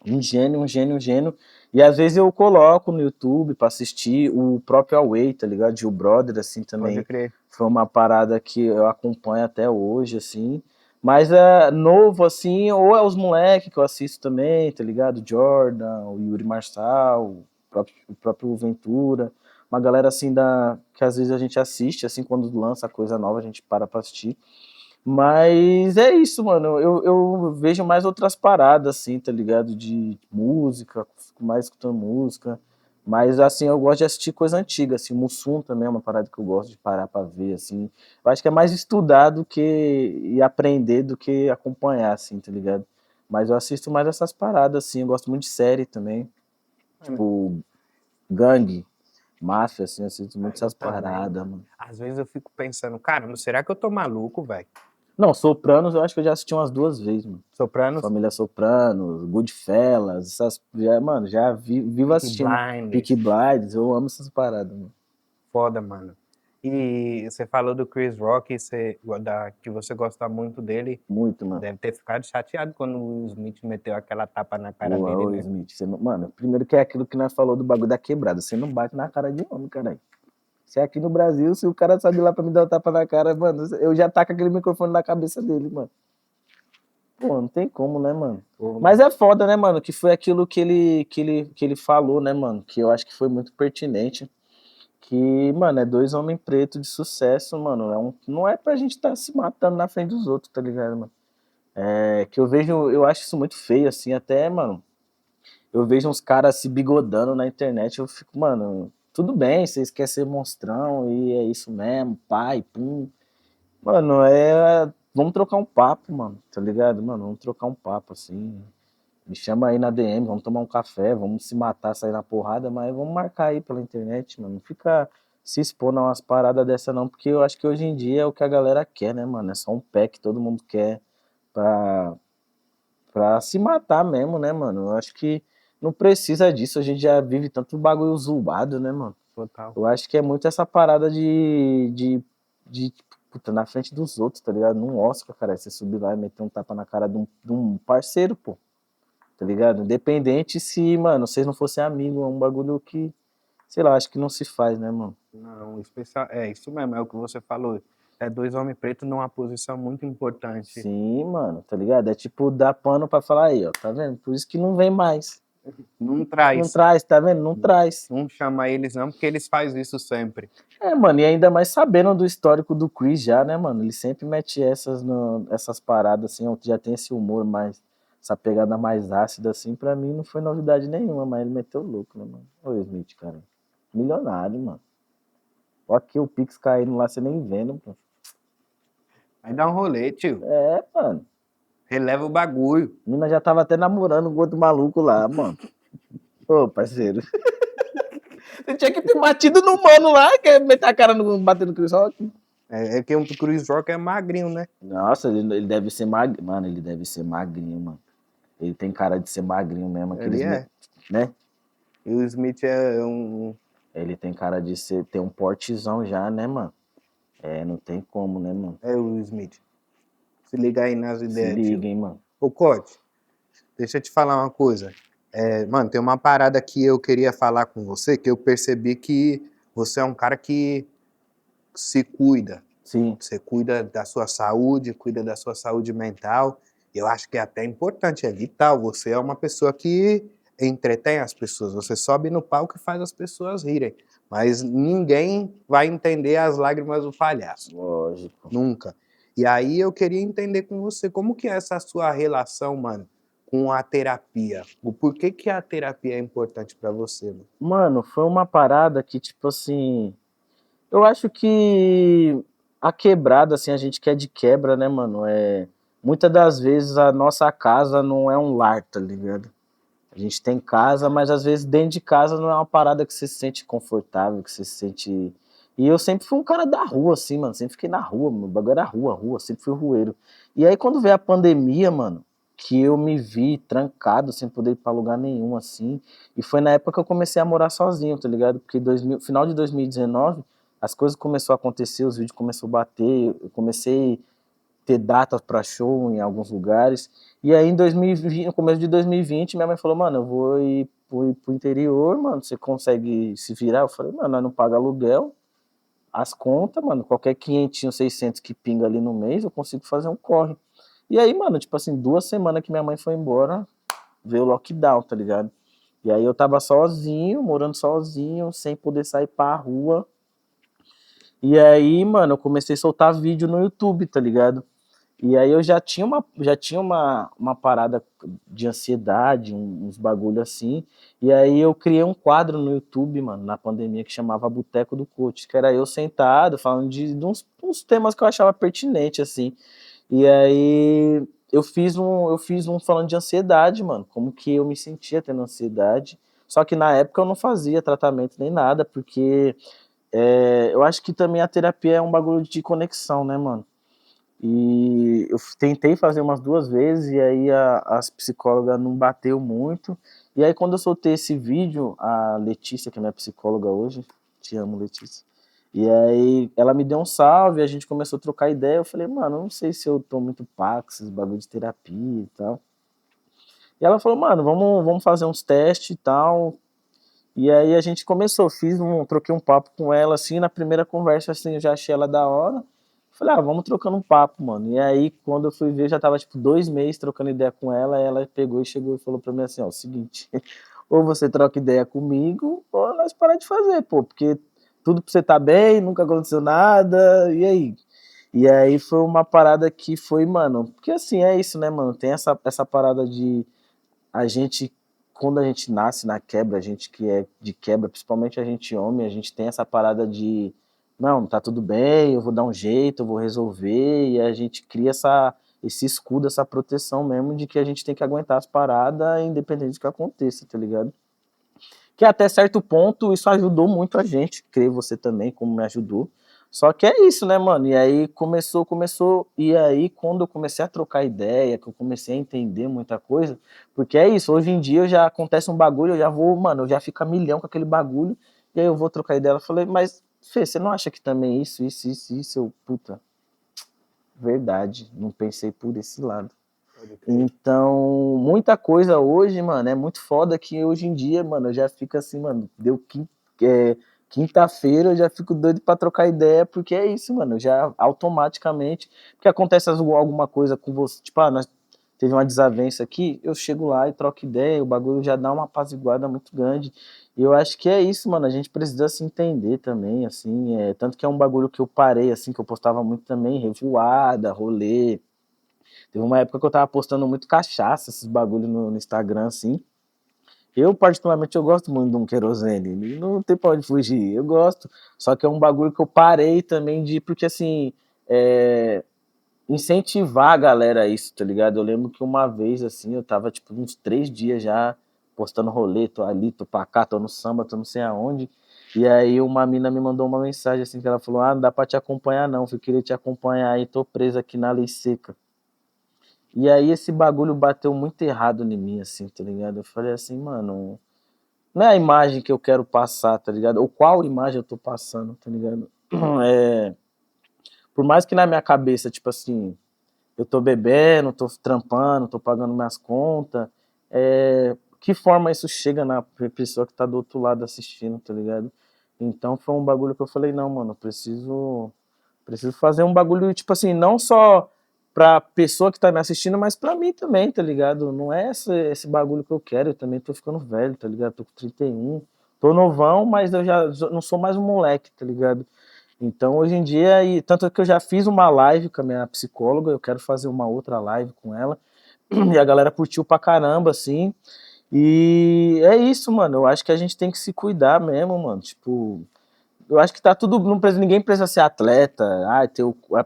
Um gênio, um gênio, um gênio. E às vezes eu coloco no YouTube pra assistir o próprio Away, tá ligado? De o Brother, assim, Pode também. crer. Foi uma parada que eu acompanho até hoje, assim. Mas é novo, assim, ou é os moleques que eu assisto também, tá ligado? Jordan, o Yuri Marçal, o próprio Ventura. Uma galera, assim, que às vezes a gente assiste, assim, quando lança coisa nova, a gente para pra assistir. Mas é isso, mano. Eu vejo mais outras paradas, assim, tá ligado? De música, fico mais escutando música. Mas, assim, eu gosto de assistir coisa antiga, assim. Mussum também é uma parada que eu gosto de parar pra ver, assim. Eu acho que é mais estudar e aprender do que acompanhar, assim, tá ligado? Mas eu assisto mais essas paradas, assim. Eu gosto muito de série também. Tipo, gangue, máfia, assim. Eu assisto muito essas paradas, mano. Às vezes eu fico pensando, caramba, será que eu tô maluco, velho? Não, Sopranos eu acho que eu já assisti umas 2 vezes, mano. Sopranos, Família Sopranos, Goodfellas, mano, já vivo Peaky assistindo. Blinders. Peaky Blinders, eu amo essas paradas, mano. foda, mano. E você falou do Chris Rock, que você gosta muito dele. Muito, mano. Deve ter ficado chateado quando o Will Smith meteu aquela tapa na cara Boa, dele, ô, né? Smith, mano, primeiro que é aquilo que nós falou do bagulho da quebrada, você não bate na cara de homem, caralho. Se é aqui no Brasil, se o cara sai de lá pra me dar um tapa na cara, mano, eu já taco aquele microfone na cabeça dele, mano. Pô, não tem como, né, mano? Mas é foda, né, mano, que foi aquilo que ele falou, né, mano, que eu acho que foi muito pertinente. Que, mano, é 2 homens pretos de sucesso, mano. Não é pra gente estar se matando na frente dos outros, tá ligado, mano? Que eu acho isso muito feio, assim, até, mano. Eu vejo uns caras se bigodando na internet, eu fico, mano, tudo bem, vocês querem ser monstrão e é isso mesmo, pai, pum. Mano, vamos trocar um papo, mano, tá ligado? Mano, vamos trocar um papo, assim. Me chama aí na DM, vamos tomar um café, vamos se matar, sair na porrada, mas vamos marcar aí pela internet, mano. Não fica se expondo a umas paradas dessa não, porque eu acho que hoje em dia é o que a galera quer, né, mano? É só um pé que todo mundo quer pra, pra se matar mesmo, né, mano? Eu acho que não precisa disso, a gente já vive tanto bagulho zoado, né, mano? Total. Eu acho que é muito essa parada de puta, na frente dos outros, tá ligado? Num Oscar, cara, você subir lá e meter um tapa na cara de um parceiro, pô. Tá ligado? Independente se, mano, vocês não fossem amigos, é um bagulho que, sei lá, acho que não se faz, né, mano? Não, especial. É isso mesmo, é o que você falou. É 2 homens pretos numa posição muito importante. Sim, mano, tá ligado? É tipo dar pano pra falar aí, ó, tá vendo? Por isso que não vem mais. Não Não traz. traz, tá vendo? Não traz. Não chama eles não, porque eles fazem isso sempre. Mano, e ainda mais sabendo do histórico do Chris já, né, mano? Ele sempre mete essas paradas, assim, já tem esse humor mais, essa pegada mais ácida, assim, pra mim não foi novidade nenhuma, mas ele meteu louco, né, mano? Ô, Smith, cara, milionário, mano. Ó aqui o Pix caindo lá, você nem vendo, pô. Aí dá um rolê, tio. Mano. Releva o bagulho. A mina já tava até namorando com outro maluco lá, mano. Ô, parceiro. Você tinha que ter batido no mano lá, que é meter a cara batendo no Chris Rock. É que o Chris Rock é magrinho, né? Nossa, ele deve ser magrinho. Mano, ele deve ser magrinho, mano. Ele tem cara de ser magrinho mesmo. Ele é. Né? E o Smith é um... Ele tem cara de ter um portezão já, né, mano? Não tem como, né, mano? É o Smith. Se liga aí nas ideias, Se liga, tio. hein, mano. Ô, Cote, deixa eu te falar uma coisa. Mano, tem uma parada que eu queria falar com você, que eu percebi que você é um cara que se cuida. Sim. Você cuida da sua saúde, cuida da sua saúde mental. Eu acho que é até importante, é vital. Você é uma pessoa que entretém as pessoas. Você sobe no palco e faz as pessoas rirem. Mas ninguém vai entender as lágrimas do palhaço. Lógico. Nunca. E aí eu queria entender com você como que é essa sua relação, mano, com a terapia. O porquê que a terapia é importante pra você, mano? Mano, foi uma parada que, tipo assim... Eu acho que a quebrada, assim, a gente que é de quebra, né, mano, muitas das vezes a nossa casa não é um lar, tá ligado? A gente tem casa, mas às vezes dentro de casa não é uma parada que você se sente confortável, que você se sente... E eu sempre fui um cara da rua, assim, mano, sempre fiquei na rua, meu bagulho era rua, sempre fui rueiro. E aí quando veio a pandemia, mano, que eu me vi trancado, sem poder ir pra lugar nenhum, assim, e foi na época que eu comecei a morar sozinho, tá ligado? Porque final de 2019, as coisas começaram a acontecer, os vídeos começaram a bater, eu comecei ter datas para show em alguns lugares. E aí, em 2020, no começo de 2020, minha mãe falou, mano, eu vou ir pro interior, mano, você consegue se virar? Eu falei, mano, nós não paga aluguel, as contas, mano, qualquer 500, 600 que pinga ali no mês, eu consigo fazer um corre. E aí, mano, tipo assim, 2 semanas que minha mãe foi embora, veio o lockdown, tá ligado? E aí eu tava sozinho, morando sozinho, sem poder sair pra rua. E aí, mano, eu comecei a soltar vídeo no YouTube, tá ligado? E aí eu já tinha uma parada de ansiedade, uns bagulho assim. E aí eu criei um quadro no YouTube, mano, na pandemia, que chamava Boteco do Coach, que era eu sentado, falando de uns temas que eu achava pertinente, assim. E aí eu fiz um falando de ansiedade, mano, como que eu me sentia tendo ansiedade. Só que na época eu não fazia tratamento nem nada, porque eu acho que também a terapia é um bagulho de conexão, né, mano? E eu tentei fazer umas 2 vezes e aí as psicólogas não bateu muito. E aí quando eu soltei esse vídeo, a Letícia, que é minha psicóloga hoje, te amo, Letícia. E aí ela me deu um salve, a gente começou a trocar ideia, eu falei, mano, eu não sei se eu tô muito pá com esses bagulho de terapia e tal. E ela falou, mano, vamos fazer uns testes e tal. E aí a gente começou, troquei um papo com ela, assim, na primeira conversa, assim, eu já achei ela da hora. Falei, vamos trocando um papo, mano. E aí, quando eu fui ver, já tava, tipo, 2 meses trocando ideia com ela, ela pegou e chegou e falou pra mim assim, ó, o seguinte, ou você troca ideia comigo, ou nós parar de fazer, pô, porque tudo pra você tá bem, nunca aconteceu nada, e aí? E aí foi uma parada que foi, mano, porque assim, é isso, né, mano, tem essa parada de a gente, quando a gente nasce na quebra, a gente que é de quebra, principalmente a gente homem, a gente tem essa parada de, não, tá tudo bem, eu vou dar um jeito, eu vou resolver, e a gente cria esse escudo, essa proteção mesmo de que a gente tem que aguentar as paradas independente do que aconteça, tá ligado? Que até certo ponto isso ajudou muito a gente, creio você também, como me ajudou. Só que é isso, né, mano? E aí começou, e aí quando eu comecei a trocar ideia, que eu comecei a entender muita coisa, porque é isso, hoje em dia já acontece um bagulho, eu já vou, mano, eu já fico a milhão com aquele bagulho, e aí eu vou trocar ideia, eu falei, mas, Fê, você não acha que também isso, eu, puta, verdade, não pensei por esse lado. Então, muita coisa hoje, mano, é muito foda que hoje em dia, mano, eu já fico assim, mano, quinta-feira eu já fico doido pra trocar ideia, porque é isso, mano, eu já automaticamente, porque acontece alguma coisa com você, tipo, nós teve uma desavença aqui, eu chego lá e troco ideia, o bagulho já dá uma apaziguada muito grande, e eu acho que é isso, mano, a gente precisa se entender também, assim, tanto que é um bagulho que eu parei, assim, que eu postava muito também, revoada, rolê. Teve uma época que eu tava postando muito cachaça, esses bagulho no Instagram, assim. Eu, particularmente, eu gosto muito de um querosene. Não tem pra onde fugir. Eu gosto. Só que é um bagulho que eu parei também porque, assim, incentivar a galera a isso, tá ligado? Eu lembro que uma vez, assim, eu tava, tipo, uns 3 dias já postando rolê, tô ali, tô pra cá, tô no samba, tô não sei aonde. E aí uma mina me mandou uma mensagem, assim, que ela falou, não dá pra te acompanhar não, eu queria te acompanhar aí, tô presa aqui na lei seca. E aí esse bagulho bateu muito errado em mim, assim, tá ligado? Eu falei assim, mano, não é a imagem que eu quero passar, tá ligado? Ou qual imagem eu tô passando, tá ligado? Por mais que na minha cabeça, tipo assim, eu tô bebendo, tô trampando, tô pagando minhas contas, que forma isso chega na pessoa que tá do outro lado assistindo, tá ligado? Então foi um bagulho que eu falei, não, mano, preciso fazer um bagulho, tipo assim, não só pra pessoa que tá me assistindo, mas pra mim também, tá ligado? Não é esse bagulho que eu quero, eu também tô ficando velho, tá ligado? Tô com 31, tô novão, mas eu já não sou mais um moleque, tá ligado? Então, hoje em dia, e tanto que eu já fiz uma live com a minha psicóloga, eu quero fazer uma outra live com ela, e a galera curtiu pra caramba, assim, e é isso, mano, eu acho que a gente tem que se cuidar mesmo, mano, tipo, eu acho que tá tudo, ninguém precisa ser atleta,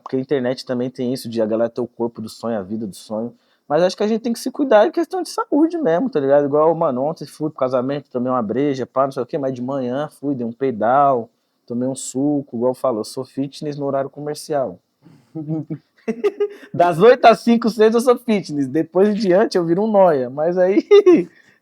porque a internet também tem isso, de a galera ter o corpo do sonho, a vida do sonho, mas acho que a gente tem que se cuidar em questão de saúde mesmo, tá ligado? Igual, mano, ontem fui pro casamento, tomei uma breja, pá, não sei o quê, mas de manhã fui, dei um pedal, tomei um suco, igual falou, eu sou fitness no horário comercial. Das 8 às 5, 6 eu sou fitness, depois em diante eu viro um noia, mas aí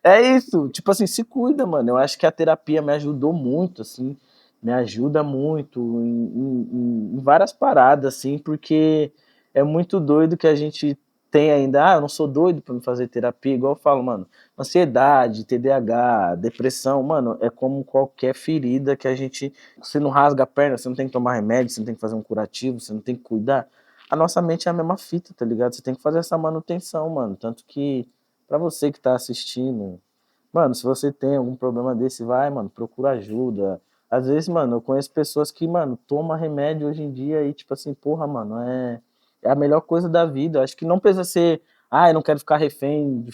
é isso, tipo assim, se cuida, mano, eu acho que a terapia me ajudou muito, assim, me ajuda muito em várias paradas, assim, porque é muito doido que a gente tem ainda, eu não sou doido pra me fazer terapia, igual eu falo, mano, ansiedade, TDAH, depressão, mano, é como qualquer ferida que a gente, você não rasga a perna, você não tem que tomar remédio, você não tem que fazer um curativo, você não tem que cuidar, a nossa mente é a mesma fita, tá ligado? Você tem que fazer essa manutenção, mano, tanto que pra você que tá assistindo, mano, se você tem algum problema desse, vai, mano, procura ajuda. Às vezes, mano, eu conheço pessoas que, mano, tomam remédio hoje em dia e, tipo assim, porra, mano, é a melhor coisa da vida. Eu acho que não precisa ser, eu não quero ficar refém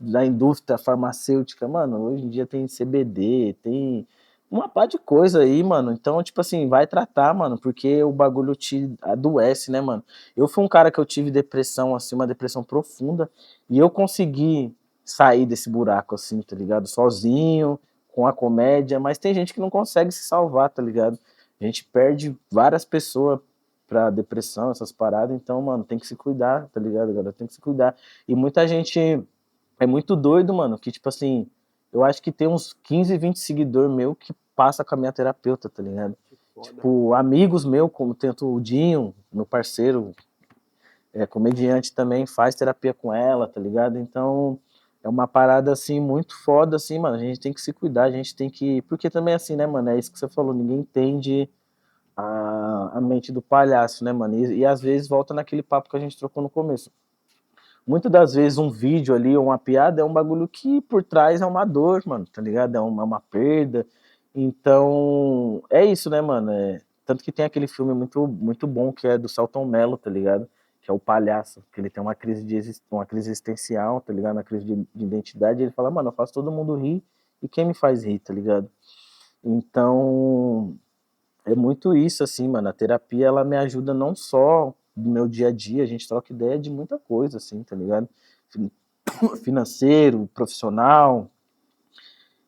da indústria farmacêutica. Mano, hoje em dia tem CBD, tem uma pá de coisa aí, mano. Então, tipo assim, vai tratar, mano, porque o bagulho te adoece, né, mano? Eu fui um cara que eu tive depressão, assim, uma depressão profunda, e eu consegui sair desse buraco, assim, tá ligado? Sozinho, com a comédia, mas tem gente que não consegue se salvar, tá ligado? A gente perde várias pessoas pra depressão, essas paradas, então, mano, tem que se cuidar, tá ligado, galera? Tem que se cuidar. E muita gente é muito doido, mano, que, tipo assim, eu acho que tem uns 15, 20 seguidores meu que passa com a minha terapeuta, tá ligado? Tipo, amigos meus, como tento o Dinho, meu parceiro, comediante também, faz terapia com ela, tá ligado? Então, é uma parada, assim, muito foda, assim, mano, a gente tem que se cuidar, a gente tem que... Porque também, assim, né, mano, é isso que você falou, ninguém entende a mente do palhaço, né, mano? E às vezes volta naquele papo que a gente trocou no começo. Muitas das vezes um vídeo ali, ou uma piada, é um bagulho que por trás é uma dor, mano, tá ligado? É uma perda. Então, é isso, né, mano? Tanto que tem aquele filme muito, muito bom que é do Selton Mello, tá ligado? Que é o palhaço, que ele tem uma crise, uma crise existencial, tá ligado? Uma crise de identidade, e ele fala, mano, eu faço todo mundo rir, e quem me faz rir, tá ligado? Então, é muito isso, assim, mano. A terapia, ela me ajuda não só no meu dia a dia, a gente troca ideia de muita coisa, assim, tá ligado? Financeiro, profissional.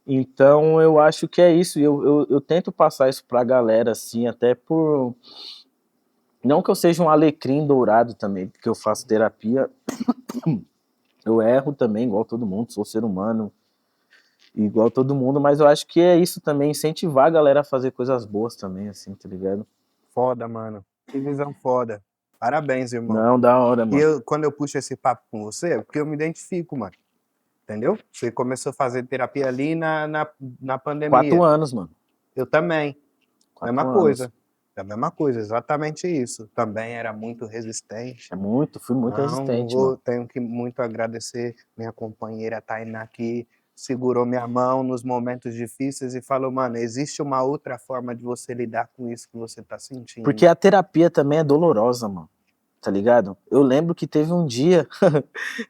Então, eu acho que é isso. Eu tento passar isso pra galera, assim, até por... Não que eu seja um alecrim dourado também, porque eu faço terapia. Eu erro também, igual todo mundo, sou ser humano, igual todo mundo, mas eu acho que é isso também, incentivar a galera a fazer coisas boas também, assim, tá ligado? Foda, mano. Que visão foda. Parabéns, irmão. Não, da hora, E mano. quando eu puxo esse papo com você, é porque eu me identifico, mano. Entendeu? Você começou a fazer terapia ali na pandemia. 4 anos, mano. Eu também. 4 Mesma anos. coisa. É a mesma coisa, exatamente isso. Também era muito resistente. Fui muito resistente, mano. Tenho que muito agradecer minha companheira Tainá, que segurou minha mão nos momentos difíceis e falou, mano, existe uma outra forma de você lidar com isso que você tá sentindo. Porque a terapia também é dolorosa, mano. Tá ligado? Eu lembro que teve um dia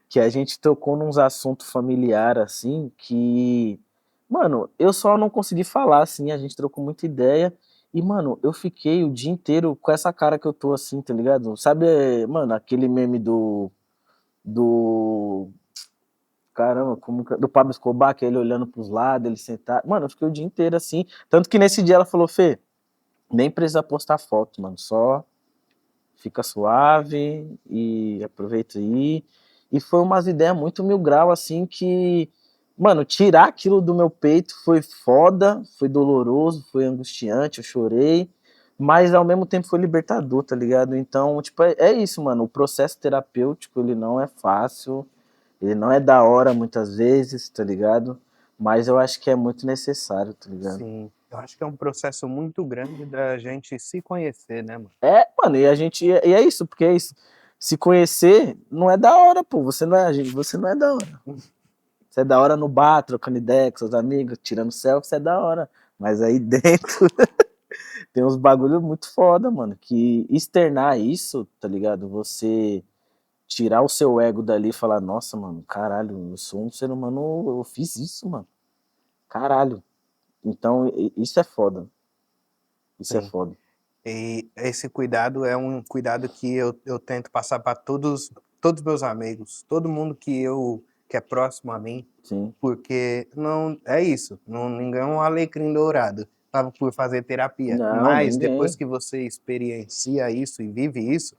que a gente tocou nos assuntos familiares, assim, que... Mano, eu só não consegui falar, assim, a gente trocou muita ideia. E, mano, eu fiquei o dia inteiro com essa cara que eu tô, assim, tá ligado? Sabe, mano, aquele meme do... Caramba, do Pablo Escobar, que é ele olhando pros lados, ele sentado. Mano, eu fiquei o dia inteiro, assim. Tanto que nesse dia ela falou, Fê, nem precisa postar foto, mano, só... Fica suave e aproveita aí. E foi umas ideias muito mil grau, assim, que, mano, tirar aquilo do meu peito foi foda, foi doloroso, foi angustiante, eu chorei, mas ao mesmo tempo foi libertador, tá ligado? Então, tipo, é isso, mano, o processo terapêutico, ele não é fácil, ele não é da hora muitas vezes, tá ligado? Mas eu acho que é muito necessário, tá ligado? Sim, eu acho que é um processo muito grande da gente se conhecer, né, mano? Mano, e é isso, porque é isso. Se conhecer não é da hora, pô. Você não é da hora. Você é da hora no bar, trocando ideia com seus amigos, tirando selfie, você é da hora. Mas aí dentro tem uns bagulho muito foda, mano. Que externar isso, tá ligado? Você tirar o seu ego dali e falar, nossa, mano, caralho, eu sou um ser humano, eu fiz isso, mano. Caralho. Então, isso é foda. Isso é Sim. foda. E esse cuidado é um cuidado que eu tento passar para todos meus amigos, todo mundo que é próximo a mim, Sim. porque não é isso, não, ninguém é um alecrim dourado tava por fazer terapia, Não, mas depois ninguém. que você experiencia isso e vive isso,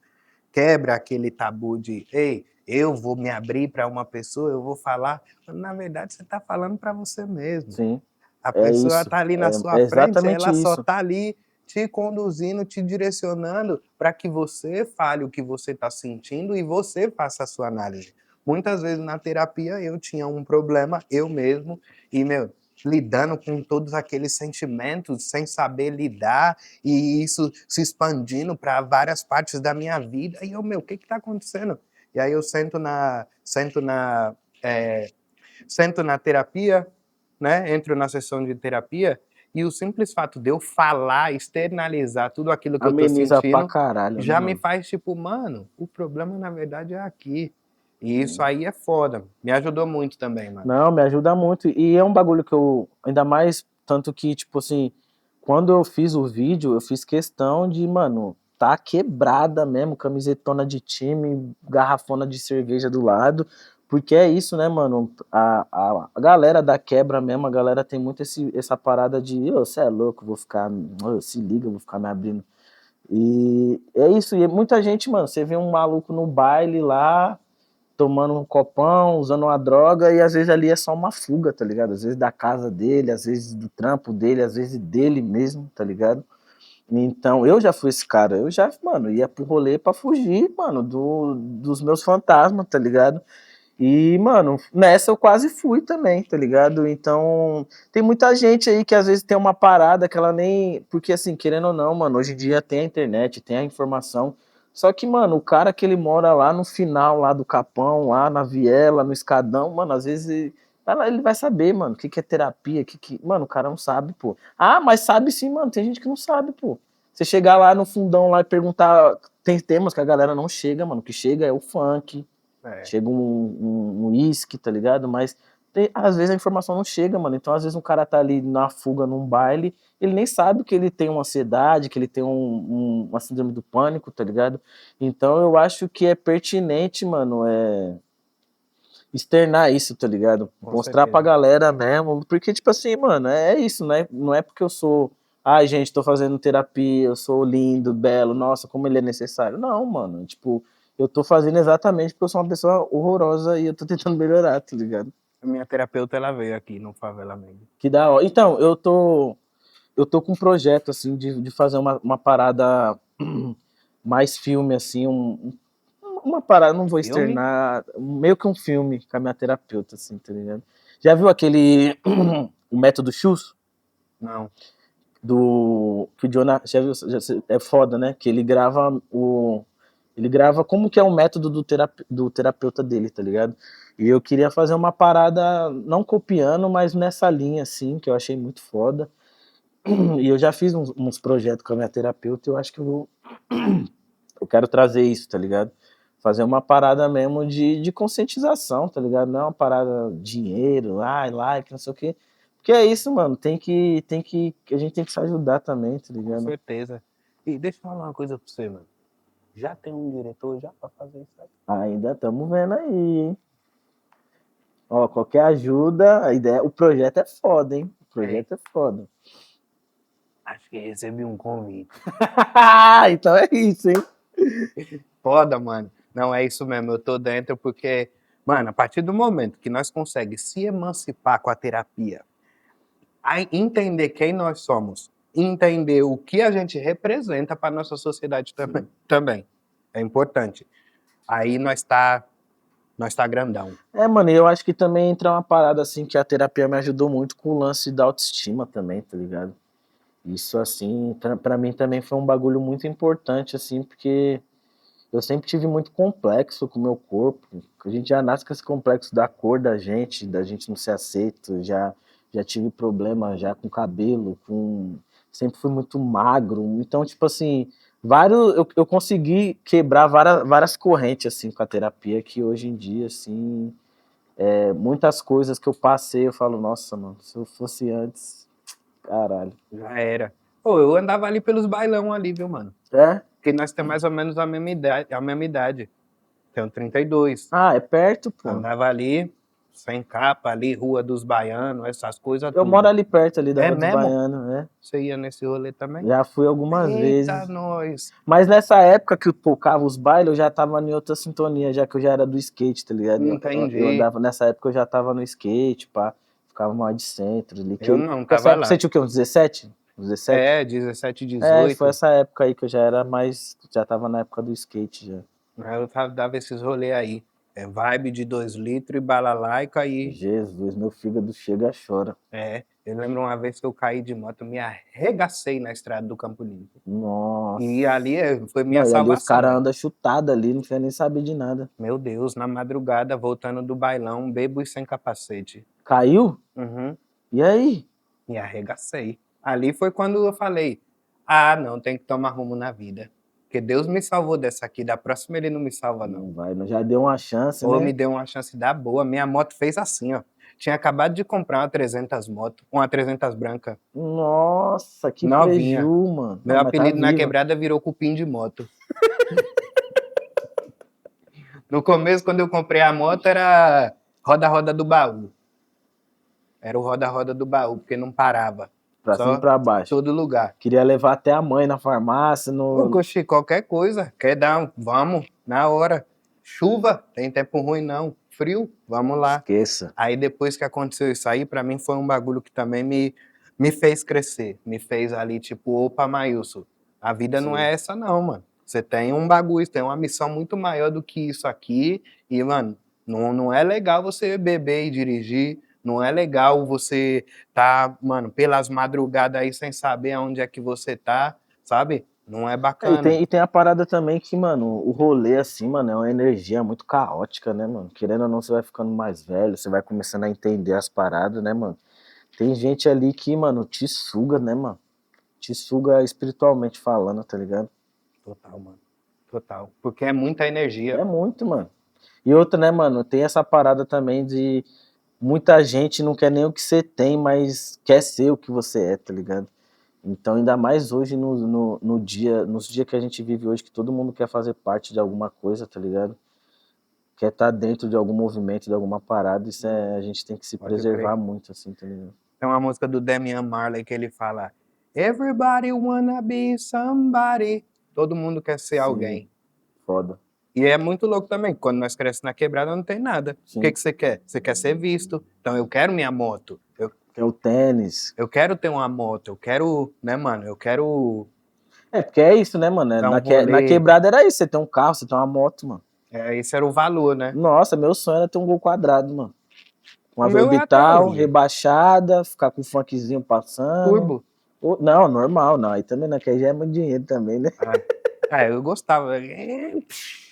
quebra aquele tabu de, ei, eu vou me abrir para uma pessoa, eu vou falar, quando na verdade você está falando para você mesmo. Sim. A É pessoa isso. está ali na É sua frente, exatamente ela só isso. está ali te conduzindo, te direcionando para que você fale o que você está sentindo e você faça a sua análise. Muitas vezes na terapia eu tinha um problema, eu mesmo, e, meu, lidando com todos aqueles sentimentos sem saber lidar e isso se expandindo para várias partes da minha vida. E eu, meu, o que está acontecendo? E aí eu sento na terapia, né? Entro na sessão de terapia e o simples fato de eu falar, externalizar tudo aquilo que eu tô Ameniza pra sentindo, caralho, né, já me mano? faz tipo, mano, o problema na verdade é aqui. E isso aí é foda. Me ajudou muito também, mano. Não, me ajuda muito. E é um bagulho que eu. Ainda mais, tanto que, tipo assim, quando eu fiz o vídeo, eu fiz questão de, mano, tá quebrada mesmo, camisetona de time, garrafona de cerveja do lado. Porque é isso, né, mano? A galera da quebra mesmo, a galera tem muito essa parada de, ô, você é louco, vou ficar. Ô, se liga, vou ficar me abrindo. E é isso. E muita gente, mano, você vê um maluco no baile lá tomando um copão, usando uma droga, e às vezes ali é só uma fuga, tá ligado? Às vezes da casa dele, às vezes do trampo dele, às vezes dele mesmo, tá ligado? Então, eu já fui esse cara, eu já, mano, ia pro rolê pra fugir, mano, dos meus fantasmas, tá ligado? E, mano, nessa eu quase fui também, tá ligado? Então, tem muita gente aí que às vezes tem uma parada que ela nem. Porque, assim, querendo ou não, mano, hoje em dia tem a internet, tem a informação. Só que, mano, o cara que ele mora lá no final, lá do Capão, lá na Viela, no Escadão, mano, às vezes ele vai saber, mano, o que é terapia, Mano, o cara não sabe, pô. Ah, mas sabe sim, mano, tem gente que não sabe, pô. Você chegar lá no fundão lá e perguntar. Tem temas que a galera não chega, mano. O que chega é o funk, É, chega um uísque, tá ligado? Mas às vezes a informação não chega, mano. Então, às vezes, um cara tá ali na fuga num baile, ele nem sabe que ele tem uma ansiedade, que ele tem uma síndrome do pânico, tá ligado? Então, eu acho que é pertinente, mano, externar isso, tá ligado? com Mostrar pra certeza. galera mesmo. Porque, tipo assim, mano, é isso, né? Não é porque eu sou. Ai, gente, tô fazendo terapia, eu sou lindo, belo, nossa, como ele é necessário. Não, mano, tipo, eu tô fazendo exatamente porque eu sou uma pessoa horrorosa e eu tô tentando melhorar, tá ligado? A minha terapeuta, ela veio aqui no Favela Amigo. Que da hora. Então, eu tô com um projeto, assim, de fazer uma parada mais filme, assim, uma parada, não vou Filme? externar, meio que um filme com a minha terapeuta, assim, tá ligado? Já viu aquele, o Método Chus? Não. Que o Jonah, já viu, é foda, né? Que ele grava como que é o método do terapeuta dele, tá ligado? E eu queria fazer uma parada, não copiando, mas nessa linha, assim, que eu achei muito foda. E eu já fiz uns projetos com a minha terapeuta e eu acho que eu quero trazer isso, tá ligado? Fazer uma parada mesmo de conscientização, tá ligado? Não é uma parada dinheiro, like, não sei o quê. Porque é isso, mano. A gente tem que se ajudar também, tá Com ligado? certeza. E deixa eu falar uma coisa pra você, mano. Já tem um diretor já pra fazer isso aí? Ainda estamos vendo aí, hein? Ó, qualquer ajuda, a ideia, o projeto é foda, hein? O É, projeto é foda. acho que recebi um convite. Então é isso, hein? Foda, mano. Não, é isso mesmo, eu tô dentro porque, mano, a partir do momento que nós conseguimos se emancipar com a terapia, entender quem nós somos, entender o que a gente representa para nossa sociedade também, é importante. Aí nós tá grandão. É, mano, e eu acho que também entra uma parada assim que a terapia me ajudou muito com o lance da autoestima também, tá ligado? Isso, assim, pra mim também foi um bagulho muito importante, assim, porque eu sempre tive muito complexo com o meu corpo. A gente já nasce com esse complexo da cor da gente não ser aceito. Já tive problema já com cabelo, sempre fui muito magro. Então, tipo assim, eu consegui quebrar várias correntes, assim, com a terapia, que hoje em dia, assim, muitas coisas que eu passei, eu falo, nossa, mano, se eu fosse antes, caralho. Já era. Pô, eu andava ali pelos bailão ali, viu, mano? É? Porque nós temos mais ou menos a mesma idade. Tenho 32. Ah, é perto, pô. Andava ali, sem capa, ali, Rua dos Baianos, essas coisas Eu tudo. moro ali perto, ali da É Rua dos mesmo? Baianos, né? Você ia nesse rolê também? Já fui algumas Eita, vezes. nós. Mas nessa época que eu tocava os bailes, eu já tava em outra sintonia, já que eu já era do skate, tá ligado? Entendi. Eu andava, nessa época eu já tava no skate, pá. Ficava mais de centro ali. Eu não, Nessa tava época lá. você tinha o quê? Uns 17? Uns 17? É, 17, É, 18. foi essa época aí que eu já era mais. Já tava na época do skate já. Dava esses rolês aí. É vibe de 2 litros e balalaica e... Jesus, meu fígado chega e chora. É, eu lembro uma vez que eu caí de moto, me arregacei na estrada do Campo Limpo. Nossa. E ali foi minha Não, e ali os salvação. caras andam chutados ali, não quer nem saber de nada. Meu Deus, na madrugada, voltando do bailão, bebo e sem capacete. Caiu? Uhum, E aí? me arregacei. Ali foi quando eu falei, ah, não, tem que tomar rumo na vida. Porque Deus me salvou dessa aqui, da próxima ele não me salva, não. Não vai, não já deu uma chance, Ou né? me deu uma chance da boa. Minha moto fez assim, ó. Tinha acabado de comprar uma 300 moto, uma 300 branca. Nossa, que Novinha. preju, mano. Meu Não, mas tá apelido na viva. quebrada virou cupim de moto. No começo, quando eu comprei a moto, era roda-roda do baú. Era o roda-roda do baú, porque não parava. Pra Só cima e pra em baixo. todo lugar. Queria levar até a mãe na farmácia, no... Oxi, qualquer coisa. Quer dar um... Vamos, na hora. Chuva, tem tempo ruim não. Frio, vamos lá. Esqueça. Aí depois que aconteceu isso aí, pra mim foi um bagulho que também me fez crescer. Me fez ali, tipo, opa, Maílson, a vida não Sim. é essa não, mano. Você tem um bagulho, tem uma missão muito maior do que isso aqui. E, mano, não é legal você beber e dirigir. Não é legal você tá, mano, pelas madrugadas aí sem saber aonde é que você tá, sabe? Não é É, bacana. e tem a parada também que, mano, o rolê, assim, mano, é uma energia muito caótica, né, mano? Querendo ou não, você vai ficando mais velho, você vai começando a entender as paradas, né, mano? Tem gente ali que, mano, te suga, né, mano? Te suga espiritualmente falando, tá ligado? Total, mano. Total. Porque é muita energia. É muito, mano. E outra, né, mano, tem essa parada também de muita gente não quer nem o que você tem, mas quer ser o que você é, tá ligado? Então, ainda mais hoje, nos dias que a gente vive hoje, que todo mundo quer fazer parte de alguma coisa, tá ligado? Quer estar dentro de algum movimento, de alguma parada, isso a gente tem que se Pode preservar crer. muito, assim, tá ligado? Tem uma música do Damian Marley que ele fala Everybody wanna be somebody. Todo mundo quer ser Sim. alguém. Foda. E é muito louco também, quando nós crescemos na quebrada não tem nada. Sim. O que você quer? Você quer ser visto. Então eu quero minha moto. Que é o tênis. Eu quero ter uma moto. Eu quero, né, mano? Eu quero... É, porque é isso, né, mano? Dar um Na rolê. quebrada era isso, você tem um carro, você tem uma moto, mano. Esse era o valor, né? Nossa, meu sonho era ter um Gol quadrado, mano. Uma O meu é até orbital, hoje. rebaixada, ficar com o funkzinho passando. Turbo. Não, normal, não. Aí também não, que aí já é muito dinheiro também, né? Eu gostava.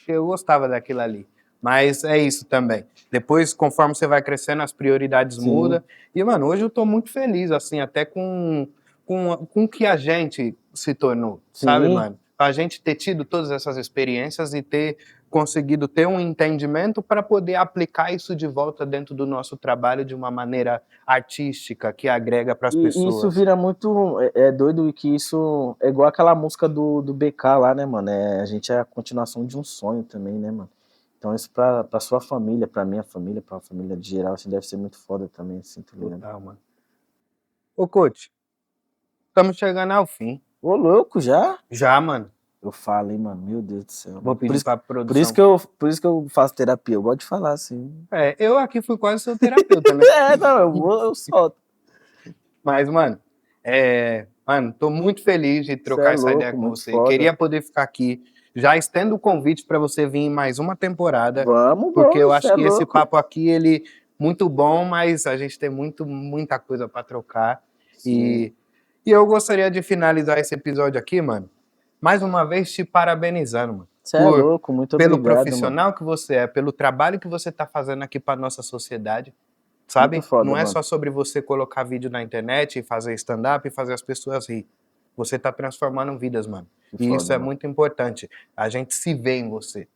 Eu gostava daquilo ali. Mas é isso também. Depois, conforme você vai crescendo, as prioridades Sim. mudam. E, mano, hoje eu tô muito feliz, assim, até com o que a gente se tornou, sabe, Sim. mano? A gente ter tido todas essas experiências e ter conseguido ter um entendimento para poder aplicar isso de volta dentro do nosso trabalho de uma maneira artística, que agrega para as E pessoas. isso vira muito. É doido que isso é igual aquela música do BK lá, né, mano? A gente é a continuação de um sonho também, né, mano? Então isso pra sua família, pra minha família, pra família de geral, assim, deve ser muito foda também, assim, tá ligado? Total, mano. Ô, coach, estamos chegando ao fim. Ô, louco, já? Já, mano. Eu falo, hein, mano, meu Deus do céu. Vou pedir pra produção. Por isso que eu faço terapia, eu gosto de falar, assim. Eu aqui fui quase seu terapeuta, né? Não, eu solto. Mas, mano, mano, tô muito feliz de trocar Cê é essa louco, ideia com muito você. foda. Queria poder ficar aqui. Já estendo o convite para você vir em mais uma temporada. Vamos, Porque eu cê acho é que esse louco. papo aqui, ele muito bom, mas a gente tem muita coisa para trocar. E eu gostaria de finalizar esse episódio aqui, mano, mais uma vez te parabenizando, mano. Você é louco, muito Pelo obrigado, profissional que você é, pelo trabalho que você tá fazendo aqui para nossa sociedade, sabe? Muito foda, não é mano. só sobre você colocar vídeo na internet e fazer stand-up e fazer as pessoas rir. Você tá transformando vidas, mano. Que E foda, isso é mano. muito importante. A gente se vê em você,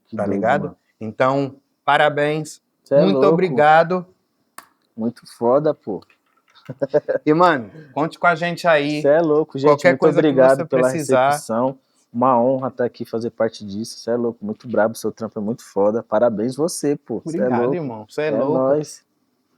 Que tá doido, ligado? mano. Então, parabéns. Cê é Muito louco. obrigado. Muito foda, pô. E, mano, conte com a gente aí. Você é louco, gente. Qualquer Muito coisa que obrigado você pela precisar. recepção. Uma honra estar aqui fazer parte disso. Você é louco, muito brabo. Seu trampo é muito foda. Parabéns você, pô. Cê é Obrigado, louco. irmão. Você é É louco. nóis.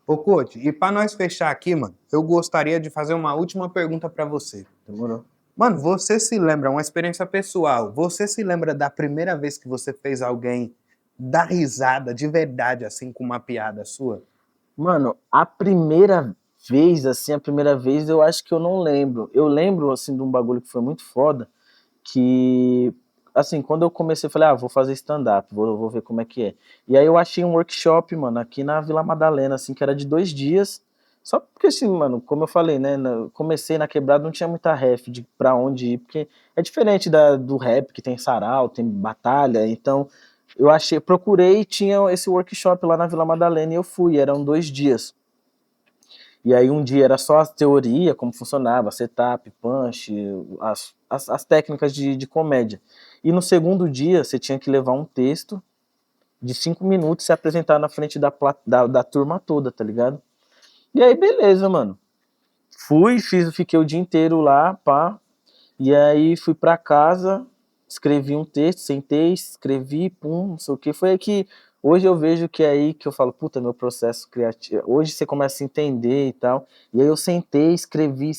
Ô, Coach, e pra nós fechar aqui, mano, eu gostaria de fazer uma última pergunta pra você. Demorou. Mano, você se lembra, uma experiência pessoal, você se lembra da primeira vez que você fez alguém dar risada de verdade, assim, com uma piada sua? Mano, a primeira vez eu acho que eu não lembro. Eu lembro, assim, de um bagulho que foi muito foda, que, assim, quando eu comecei, eu falei, vou fazer stand-up, vou ver como é que é. E aí eu achei um workshop, mano, aqui na Vila Madalena, assim, que era de 2 dias, só porque, assim, mano, como eu falei, né, comecei na quebrada, não tinha muita ref de pra onde ir, porque é diferente do rap, que tem sarau, tem batalha, então eu procurei e tinha esse workshop lá na Vila Madalena e eu fui, eram 2 dias. E aí um dia era só a teoria, como funcionava, setup, punch, as técnicas de comédia. E no segundo dia você tinha que levar um texto de 5 minutos e se apresentar na frente da turma toda, tá ligado? E aí beleza, mano. Fiquei o dia inteiro lá, pá. E aí fui pra casa, escrevi um texto, sentei, escrevi, pum, não sei o que. Foi aí que hoje eu vejo que é aí que eu falo, puta, meu processo criativo. Hoje você começa a entender e tal. E aí eu sentei, escrevi.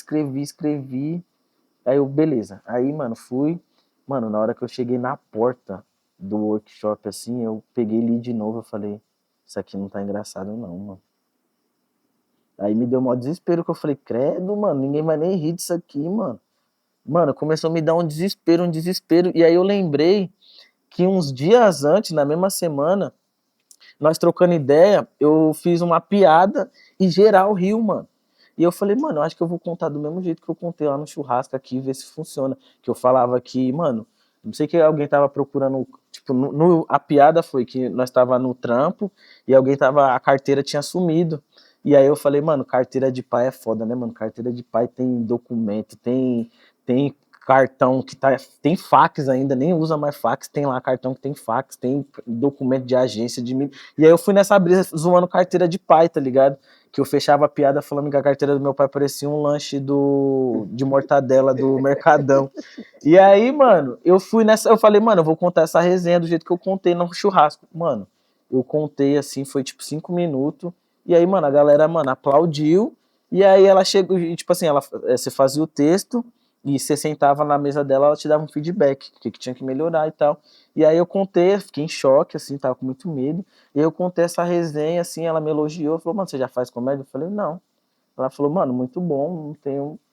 Aí eu, beleza. Aí, mano, fui. Mano, na hora que eu cheguei na porta do workshop, assim, eu peguei e li de novo. Eu falei, isso aqui não tá engraçado, não, mano. Aí me deu um maior desespero, que eu falei, credo, mano, ninguém vai nem rir disso aqui, mano. Mano, começou a me dar um desespero. E aí eu lembrei que uns dias antes, na mesma semana, nós trocando ideia, eu fiz uma piada e geral riu, mano. E eu falei, mano, eu acho que eu vou contar do mesmo jeito que eu contei lá no churrasco aqui, ver se funciona. Que eu falava que, mano, não sei que alguém tava procurando, tipo, a piada foi que nós tava no trampo e a carteira tinha sumido. E aí eu falei, mano, carteira de pai é foda, né, mano? Carteira de pai tem documento, tem cartão que tem fax ainda, nem usa mais fax, tem lá cartão que tem fax, tem documento de agência, e aí eu fui nessa brisa zoando carteira de pai, tá ligado? Que eu fechava a piada falando que a carteira do meu pai parecia um lanche de mortadela do Mercadão. E aí, mano, eu falei, mano, eu vou contar essa resenha do jeito que eu contei no churrasco. Mano, eu contei assim, foi tipo 5 minutos, e aí, mano, a galera, mano, aplaudiu, e aí ela chegou, e, tipo assim, você fazia o texto, e você sentava na mesa dela, ela te dava um feedback, o que tinha que melhorar e tal. E aí eu contei, fiquei em choque, assim, tava com muito medo. E aí eu contei essa resenha, assim, ela me elogiou, falou, mano, você já faz comédia? Eu falei, não. Ela falou, mano, muito bom,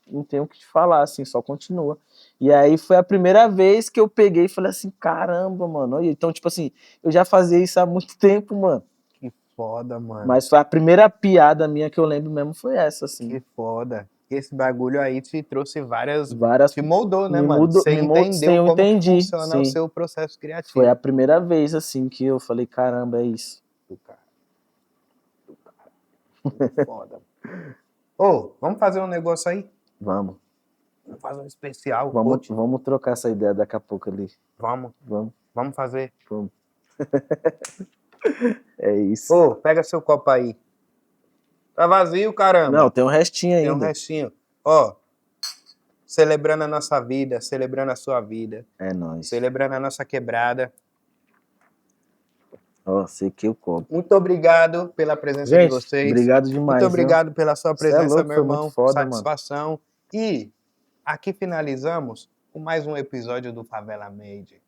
não tenho o que te falar, assim, só continua. E aí foi a primeira vez que eu peguei e falei assim, caramba, mano. Então, tipo assim, eu já fazia isso há muito tempo, mano. Que foda, mano. Mas foi a primeira piada minha que eu lembro mesmo, foi essa, assim. Que foda. Esse bagulho aí te trouxe várias... Te moldou, né, mano? Você entendeu como funciona o seu processo criativo. Foi a primeira vez, assim, que eu falei, caramba, é isso. Do cara. Foda. Ô, vamos fazer um negócio aí? Vamos. Vamos fazer um especial. Vamos trocar essa ideia daqui a pouco ali. Vamos fazer. Vamos. É isso. Ô, pega seu copo aí. Tá vazio, caramba. Não, tem um restinho ainda. Tem um restinho. Ó, celebrando a nossa vida, celebrando a sua vida. É nóis. Celebrando a nossa quebrada. Ó, sequei o copo. Muito obrigado pela presença de vocês. Obrigado demais. Muito obrigado pela sua presença, meu irmão. Muito foda, satisfação. Mano. E aqui finalizamos com mais um episódio do Favela Made.